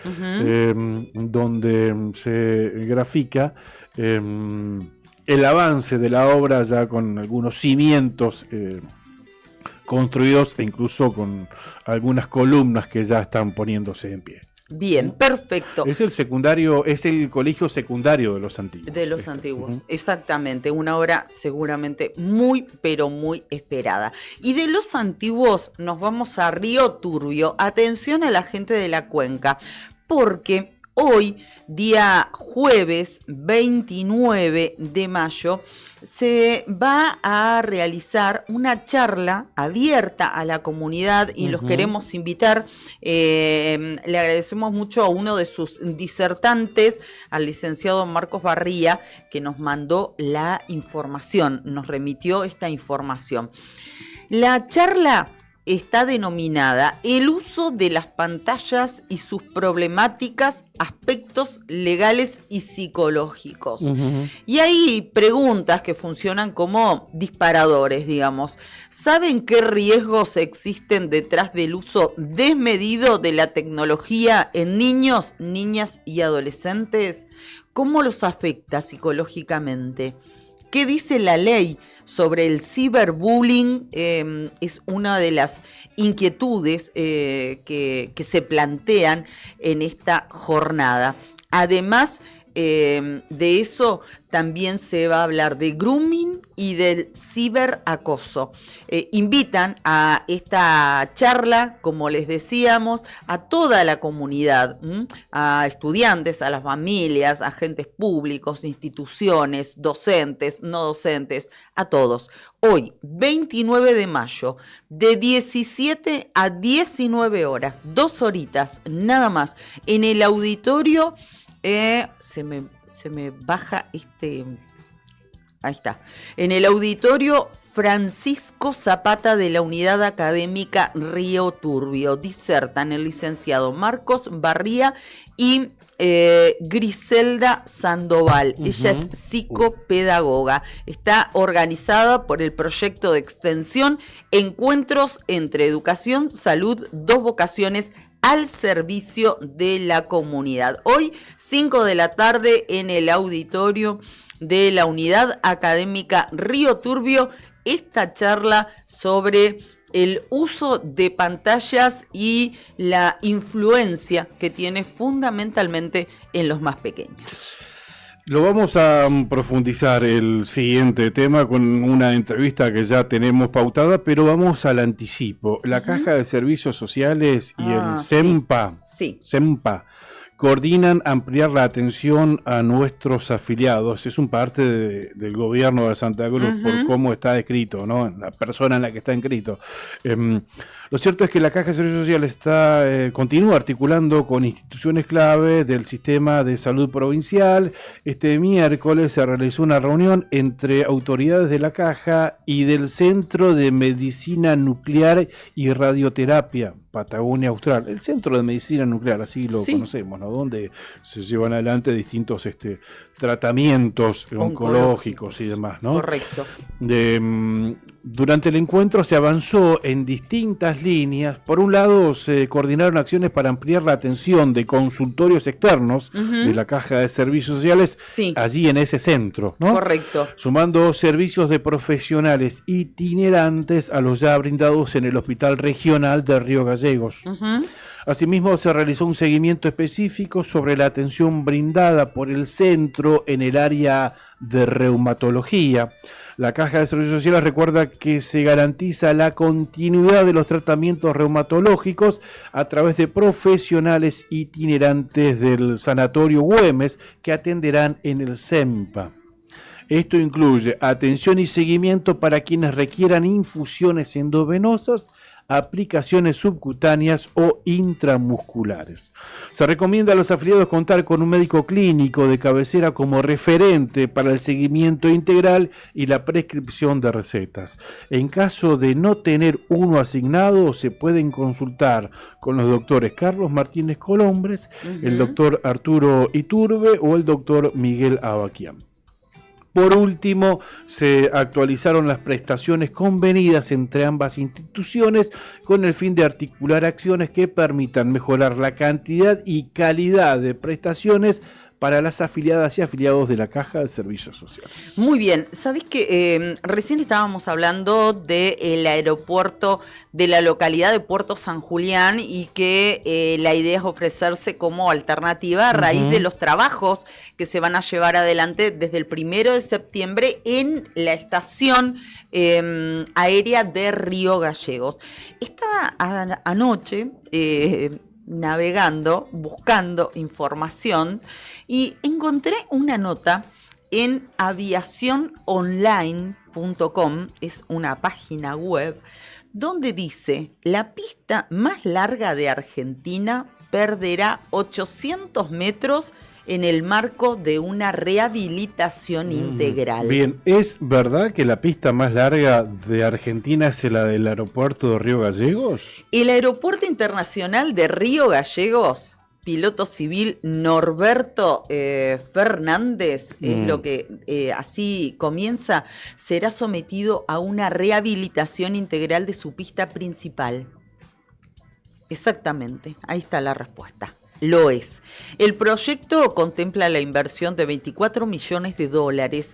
donde se grafica el avance de la obra ya con algunos cimientos construidos e incluso con algunas columnas que ya están poniéndose en pie. Bien, perfecto. Es el secundario, es el colegio secundario de los antiguos. De los antiguos, exactamente. Una obra seguramente muy, pero muy esperada. Y de los antiguos nos vamos a Río Turbio. Atención a la gente de la cuenca, porque hoy, día jueves 29 de mayo, se va a realizar una charla abierta a la comunidad y los queremos invitar. Le agradecemos mucho a uno de sus disertantes, al licenciado Marcos Barría, que nos mandó la información, nos remitió esta información. La charla está denominada El uso de las pantallas y sus problemáticas, aspectos legales y psicológicos. Y hay preguntas que funcionan como disparadores, digamos. ¿Saben qué riesgos existen detrás del uso desmedido de la tecnología en niños, niñas y adolescentes? ¿Cómo los afecta psicológicamente? ¿Qué dice la ley sobre el ciberbullying? Es una de las inquietudes que se plantean en esta jornada. Además de eso, también se va a hablar de grooming y del ciberacoso. Invitan a esta charla, como les decíamos, a toda la comunidad, a estudiantes, a las familias, agentes públicos, instituciones, docentes, no docentes, a todos. Hoy, 29 de mayo, de 17 a 19 horas, 2 horitas nada más, en el auditorio. Se me baja este. Ahí está. En el auditorio Francisco Zapata de la Unidad Académica Río Turbio. Disertan el licenciado Marcos Barría y Griselda Sandoval. Ella es psicopedagoga. Está organizada por el proyecto de extensión Encuentros entre Educación, Salud, 2 vocaciones al servicio de la comunidad. Hoy, 5 de la tarde, en el auditorio de la Unidad Académica Río Turbio, esta charla sobre el uso de pantallas y la influencia que tiene fundamentalmente en los más pequeños. Lo vamos a profundizar el siguiente tema con una entrevista que ya tenemos pautada, pero vamos al anticipo. La Caja de Servicios Sociales y el CEMPA, CEMPA coordinan ampliar la atención a nuestros afiliados. Es un parte del gobierno de Santa Cruz por cómo está escrito, ¿no? La persona en la que está inscrito. Lo cierto es que la Caja de Servicios Sociales continúa articulando con instituciones clave del sistema de salud provincial. Este miércoles se realizó una reunión entre autoridades de la Caja y del Centro de Medicina Nuclear y Radioterapia Patagonia Austral. El Centro de Medicina Nuclear, así lo conocemos, ¿no? Donde se llevan adelante distintos tratamientos oncológicos y demás, ¿no? Correcto. Durante el encuentro se avanzó en distintas líneas. Por un lado, se coordinaron acciones para ampliar la atención de consultorios externos de la Caja de Servicios Sociales allí en ese centro, ¿no? Correcto. Sumando servicios de profesionales itinerantes a los ya brindados en el Hospital Regional de Río Gallegos. Asimismo, se realizó un seguimiento específico sobre la atención brindada por el centro en el área de reumatología. La Caja de Servicios Sociales recuerda que se garantiza la continuidad de los tratamientos reumatológicos a través de profesionales itinerantes del Sanatorio Güemes que atenderán en el CEMPA. Esto incluye atención y seguimiento para quienes requieran infusiones endovenosas, aplicaciones subcutáneas o intramusculares. Se recomienda a los afiliados contar con un médico clínico de cabecera como referente para el seguimiento integral y la prescripción de recetas. En caso de no tener uno asignado, se pueden consultar con los doctores Carlos Martínez Colombres, el doctor Arturo Iturbe o el doctor Miguel Abaquián. Por último, se actualizaron las prestaciones convenidas entre ambas instituciones con el fin de articular acciones que permitan mejorar la cantidad y calidad de prestaciones para las afiliadas y afiliados de la Caja de Servicios Sociales. Muy bien, ¿sabés que recién estábamos hablando del aeropuerto de la localidad de Puerto San Julián y que la idea es ofrecerse como alternativa a raíz de los trabajos que se van a llevar adelante desde el 1 de septiembre en la estación aérea de Río Gallegos? Estaba anoche navegando, buscando información y encontré una nota en aviaciononline.com, es una página web, donde dice: la pista más larga de Argentina perderá 800 metros en el marco de una rehabilitación integral. Bien, ¿es verdad que la pista más larga de Argentina es la del aeropuerto de Río Gallegos? El Aeropuerto Internacional de Río Gallegos, piloto civil Norberto Fernández, es lo que así comienza, será sometido a una rehabilitación integral de su pista principal. Exactamente, ahí está la respuesta. Lo es. El proyecto contempla la inversión de $24 millones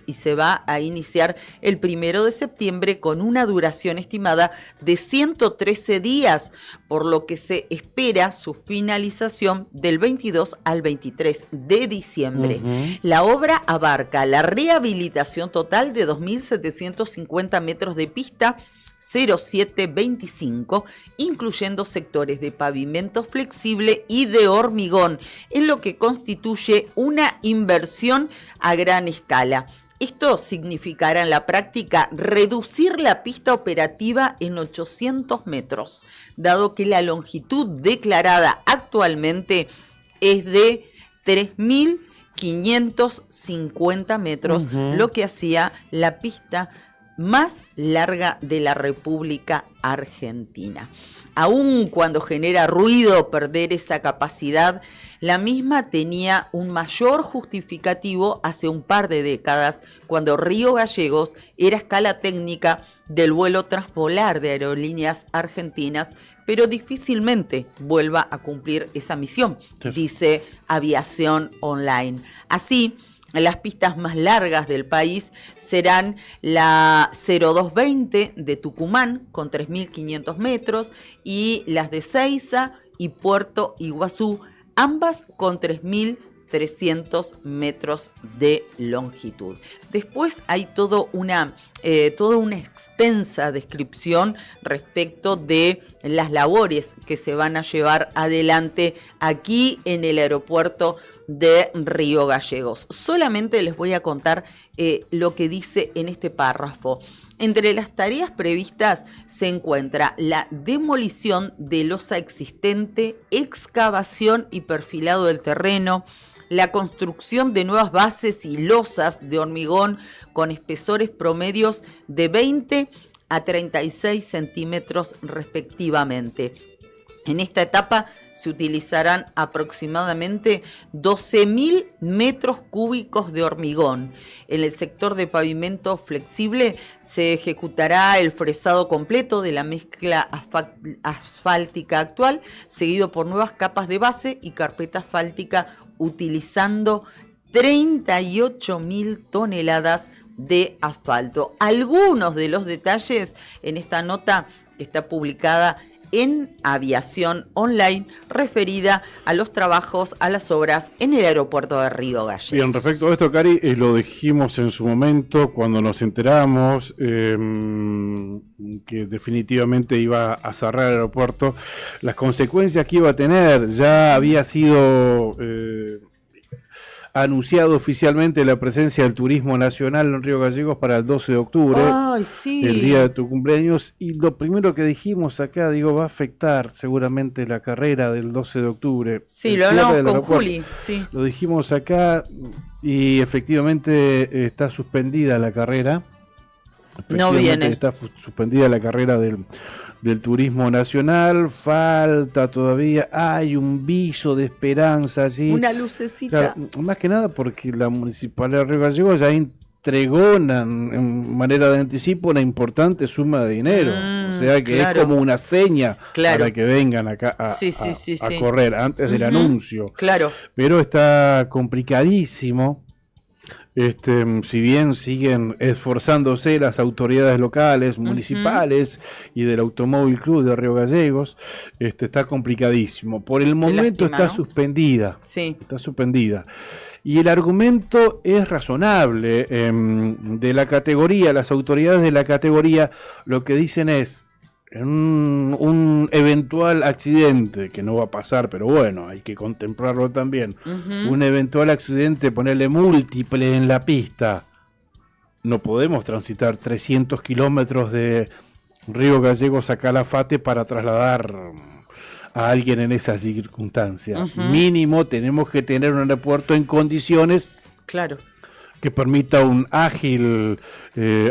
y se va a iniciar el 1 de septiembre con una duración estimada de 113 días, por lo que se espera su finalización del 22 al 23 de diciembre. La obra abarca la rehabilitación total de 2.750 metros de pista 0725, incluyendo sectores de pavimento flexible y de hormigón, en lo que constituye una inversión a gran escala. Esto significará en la práctica reducir la pista operativa en 800 metros, dado que la longitud declarada actualmente es de 3.550 metros, lo que hacía la pista más larga de la República Argentina. Aun cuando genera ruido perder esa capacidad, la misma tenía un mayor justificativo hace un par de décadas, cuando Río Gallegos era escala técnica del vuelo transpolar de Aerolíneas Argentinas, pero difícilmente vuelva a cumplir esa misión, dice Aviación Online. Así, las pistas más largas del país serán la 0220 de Tucumán, con 3.500 metros, y las de Seiza y Puerto Iguazú, ambas con 3.300 metros de longitud. Después hay toda una extensa descripción respecto de las labores que se van a llevar adelante aquí en el aeropuerto de Río Gallegos. Solamente les voy a contar lo que dice en este párrafo. Entre las tareas previstas se encuentra la demolición de losa existente, excavación y perfilado del terreno, la construcción de nuevas bases y losas de hormigón con espesores promedios de 20 a 36 centímetros respectivamente. En esta etapa se utilizarán aproximadamente 12.000 metros cúbicos de hormigón. En el sector de pavimento flexible se ejecutará el fresado completo de la mezcla asfáltica actual, seguido por nuevas capas de base y carpeta asfáltica, utilizando 38.000 toneladas de asfalto. Algunos de los detalles en esta nota que está publicada en Aviación Online, referida a los trabajos, a las obras en el aeropuerto de Río Gallegos. Bien, respecto a esto, Cari, lo dijimos en su momento cuando nos enteramos que definitivamente iba a cerrar el aeropuerto, las consecuencias que iba a tener. Ya había sido anunciado oficialmente la presencia del turismo nacional en Río Gallegos para el 12 de octubre, el día de tu cumpleaños, y lo primero que dijimos acá, va a afectar seguramente la carrera del 12 de octubre. Sí, lo hablamos con Juli, sí. Lo dijimos acá y efectivamente está suspendida la carrera. No viene. Está suspendida la carrera del turismo nacional, falta todavía, hay un viso de esperanza allí. Una lucecita. Claro, más que nada porque la Municipalidad de Río Gallegos ya entregó en manera de anticipo una importante suma de dinero. O sea que claro. es como una seña Claro. para que vengan acá a Sí. correr antes del anuncio. Claro. Pero está complicadísimo. Si bien siguen esforzándose las autoridades locales, municipales y del Automóvil Club de Río Gallegos, está complicadísimo. Por el momento lástima, está ¿no? suspendida. Sí. Está suspendida. Y el argumento es razonable. De la categoría, las autoridades de la categoría lo que dicen es, en un eventual accidente, que no va a pasar, pero bueno, hay que contemplarlo también, un eventual accidente, ponerle múltiple en la pista, no podemos transitar 300 kilómetros de Río Gallegos a Calafate para trasladar a alguien en esa circunstancia. Mínimo tenemos que tener un aeropuerto en condiciones Claro. que permita un ágil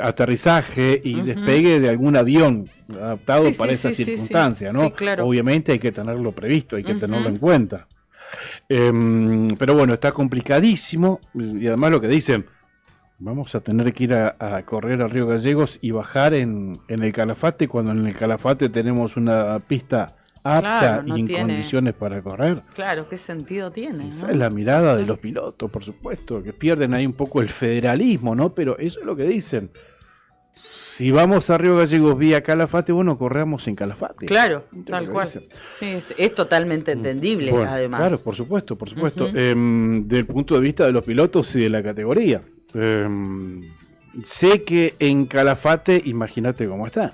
aterrizaje y despegue de algún avión adaptado para esa circunstancia, ¿no? Sí, claro. Obviamente hay que tenerlo previsto, hay que tenerlo en cuenta. Pero bueno, está complicadísimo y además lo que dicen, vamos a tener que ir a correr a Río Gallegos y bajar en el Calafate cuando en el Calafate tenemos una pista apta Claro, no y en tiene- condiciones para correr. Claro, ¿qué sentido tiene? Esa ¿no? es la mirada Sí. de los pilotos, por supuesto, que pierden ahí un poco el federalismo, ¿no? Pero eso es lo que dicen. Si vamos a Río Gallegos vía Calafate, bueno, corramos en Calafate. Claro, Eso es tal lo que cual. dicen. Sí, es totalmente entendible, Bueno, además. claro, por supuesto, por supuesto. Del punto de vista de los pilotos y de la categoría. Sé que en Calafate, imagínate cómo está.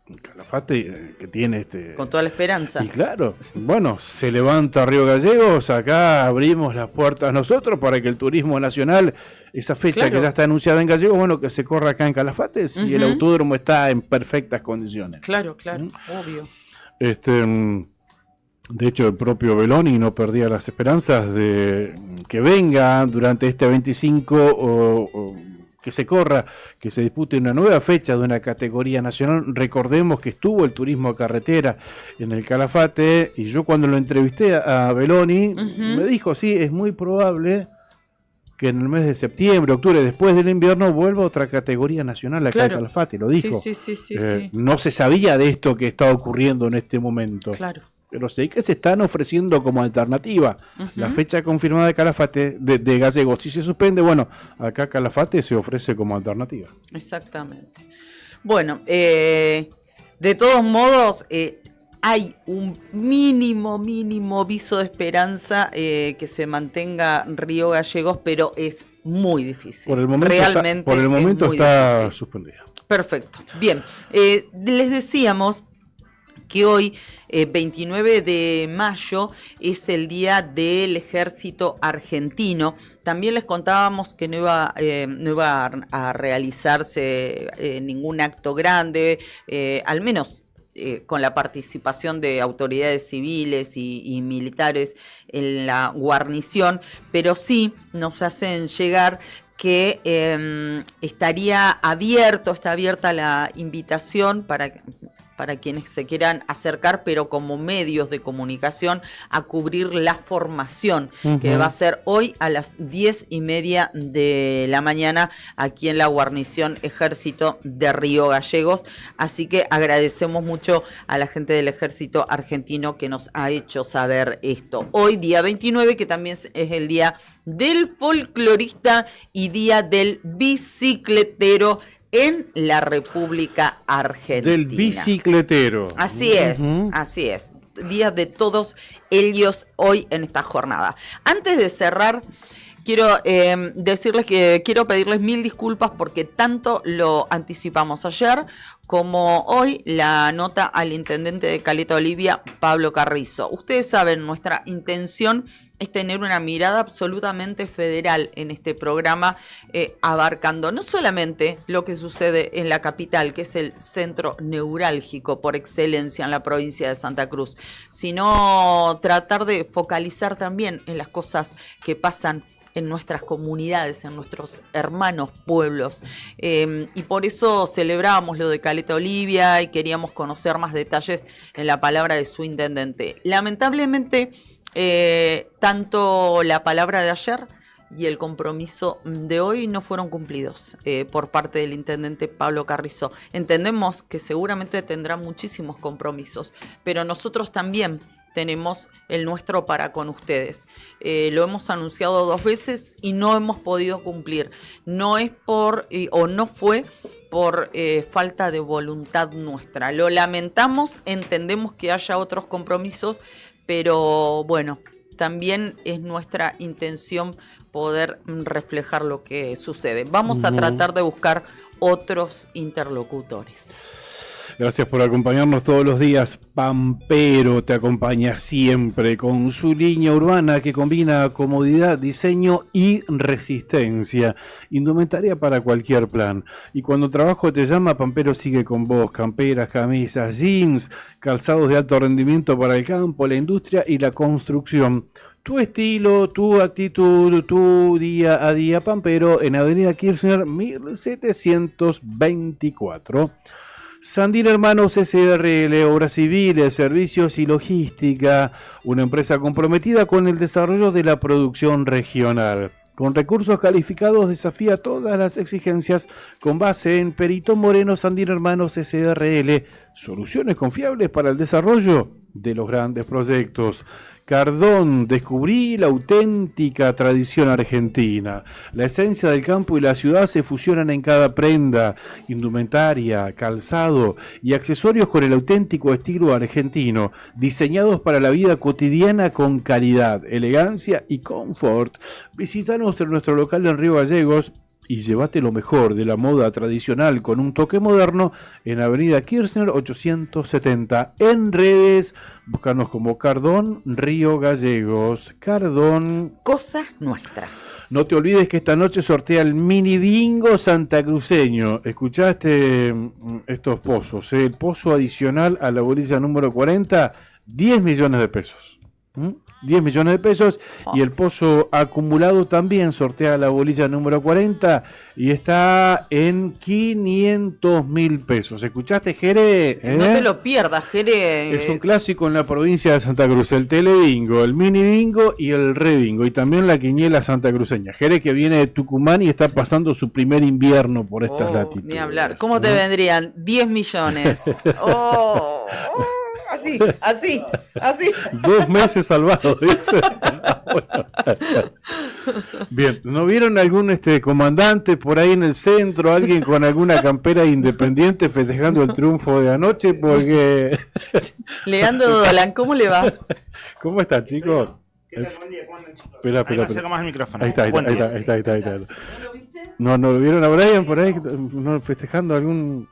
En Calafate, que tiene Con toda la esperanza. Y claro, bueno, se levanta Río Gallegos, acá abrimos las puertas nosotros para que el turismo nacional, esa fecha Claro. que ya está anunciada en Gallegos, bueno, que se corra acá en Calafate si el autódromo está en perfectas condiciones. Claro, obvio. De hecho, el propio Beloni no perdía las esperanzas de que venga durante este 25 o que se corra, que se dispute una nueva fecha de una categoría nacional. Recordemos que estuvo el turismo a carretera en el Calafate y yo cuando lo entrevisté a Beloni me dijo, sí, es muy probable que en el mes de septiembre, octubre, después del invierno, vuelva otra categoría nacional acá en Calafate, lo dijo. Sí. No se sabía de esto que está ocurriendo en este momento. Claro. Pero sé que se están ofreciendo como alternativa. La fecha confirmada de Calafate, de Gallegos, si se suspende, bueno, acá Calafate se ofrece como alternativa. Exactamente. Bueno, de todos modos, hay un mínimo viso de esperanza que se mantenga Río Gallegos, pero es muy difícil. Por el momento realmente está, es muy difícil. suspendida. Perfecto. Bien, les decíamos que hoy, 29 de mayo, es el Día del Ejército Argentino. También les contábamos que no iba a realizarse ningún acto grande, al menos con la participación de autoridades civiles y militares en la guarnición, pero sí nos hacen llegar que está abierta la invitación para quienes se quieran acercar, pero como medios de comunicación, a cubrir la formación que va a ser hoy a las 10:30 de la mañana aquí en la guarnición Ejército de Río Gallegos. Así que agradecemos mucho a la gente del Ejército Argentino que nos ha hecho saber esto. Hoy, día 29, que también es el día del folclorista y día del bicicletero en la República Argentina. Del bicicletero. Así es. Días de todos ellos hoy en esta jornada. Antes de cerrar, quiero decirles que quiero pedirles mil disculpas porque tanto lo anticipamos ayer como hoy la nota al intendente de Caleta Olivia, Pablo Carrizo. Ustedes saben, nuestra intención es tener una mirada absolutamente federal en este programa, abarcando no solamente lo que sucede en la capital, que es el centro neurálgico por excelencia en la provincia de Santa Cruz, sino tratar de focalizar también en las cosas que pasan en nuestras comunidades, en nuestros hermanos pueblos. Y por eso celebrábamos lo de Caleta Olivia y queríamos conocer más detalles en la palabra de su intendente. Lamentablemente, tanto la palabra de ayer y el compromiso de hoy no fueron cumplidos por parte del intendente Pablo Carrizo. Entendemos que seguramente tendrá muchísimos compromisos, pero nosotros también tenemos el nuestro para con ustedes. Lo hemos anunciado 2 veces y no hemos podido cumplir. No es no fue por falta de voluntad nuestra. Lo lamentamos, entendemos que haya otros compromisos, pero bueno, también es nuestra intención poder reflejar lo que sucede. Vamos a tratar de buscar otros interlocutores. Gracias por acompañarnos todos los días. Pampero te acompaña siempre con su línea urbana que combina comodidad, diseño y resistencia. Indumentaria para cualquier plan. Y cuando trabajo te llama, Pampero sigue con vos. Camperas, camisas, jeans, calzados de alto rendimiento para el campo, la industria y la construcción. Tu estilo, tu actitud, tu día a día, Pampero, en Avenida Kirchner 1724. Sandín Hermanos SRL, Obras Civiles, Servicios y Logística, una empresa comprometida con el desarrollo de la producción regional. Con recursos calificados desafía todas las exigencias con base en Perito Moreno Sandín Hermanos SRL, soluciones confiables para el desarrollo de los grandes proyectos. Cardón, descubrí la auténtica tradición argentina. La esencia del campo y la ciudad se fusionan en cada prenda, indumentaria, calzado y accesorios con el auténtico estilo argentino, diseñados para la vida cotidiana con calidad, elegancia y confort. Visítanos en nuestro local en Río Gallegos y llévate lo mejor de la moda tradicional con un toque moderno en Avenida Kirchner 870. En redes, búscanos como Cardón Río Gallegos. Cardón. Cosas nuestras. No te olvides que esta noche sortea el mini bingo santacruceño. Escuchaste estos pozos. El pozo adicional a la bolilla número 40, 10 millones de pesos. 10 millones de pesos y el pozo acumulado también sortea la bolilla número 40 y está en 500.000 pesos. ¿Escuchaste, Jere? No te lo pierdas, Jere. Es un clásico en la provincia de Santa Cruz, el telebingo, el mini bingo y el rebingo y también la quiniela santacruceña. Jere que viene de Tucumán y está pasando su primer invierno por estas latitudes. Ni hablar. ¿Cómo te vendrían? 10 millones. Así. 2 meses salvados, dice. Bueno. Bien, ¿no vieron algún comandante por ahí en el centro, alguien con alguna campera independiente festejando el triunfo de anoche? Porque Leandro Dolan, ¿cómo le va? ¿Cómo están, chicos? ¿Qué tal? Buen día, ¿cómo andan, chicos? Espera. Acerca más el micrófono. Ahí está. ¿No lo viste? ¿No lo vieron a Brian por ahí festejando algún...?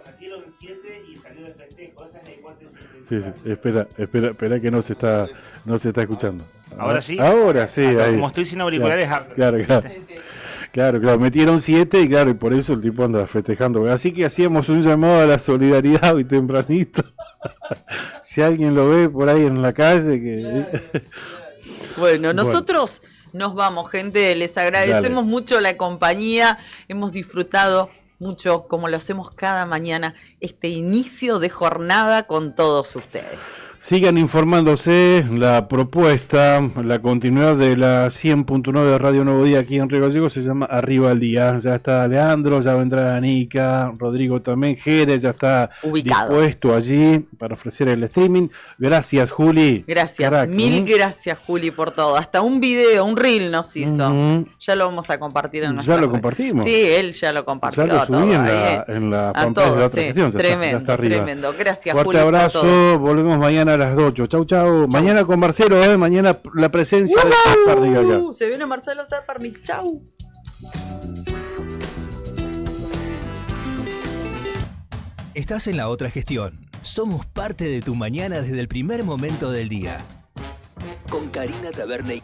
Metieron 7 y salió de festejo. Esa es la hipótesis. Sí, espera que no se está escuchando. ¿Ahora sí? Ahora sí. Ahí. Como estoy sin auriculares, Claro. Claro, metieron 7 y claro, y por eso el tipo anda festejando. Así que hacíamos un llamado a la solidaridad hoy tempranito. Si alguien lo ve por ahí en la calle, que... Bueno, nosotros nos vamos, gente. Les agradecemos mucho la compañía. Hemos disfrutado mucho, como lo hacemos cada mañana, este inicio de jornada con todos ustedes. Sigan informándose, la propuesta, la continuidad de la 100.9 de Radio Nuevo Día aquí en Río Gallegos se llama Arriba al Día. Ya está Leandro, ya vendrá Anica, Rodrigo también, Jerez ya está ubicado, dispuesto allí para ofrecer el streaming. Gracias, Juli. Gracias, crack, mil gracias, Juli, por todo. Hasta un video, un reel nos hizo. Ya lo vamos a compartir en nuestra ¿Ya lo compartimos? Sí, él ya lo compartió. Ya lo subí en la pantalla de la transmisión. Tremendo, tremendo. Gracias, Juli. Fuerte abrazo, volvemos mañana a las 8. Chau. Mañana con Marcelo, mañana la presencia de Zaparnik acá. Se viene Marcelo Zaparnik, chau. Estás en la otra gestión. Somos parte de tu mañana desde el primer momento del día. Con Karina Taberna y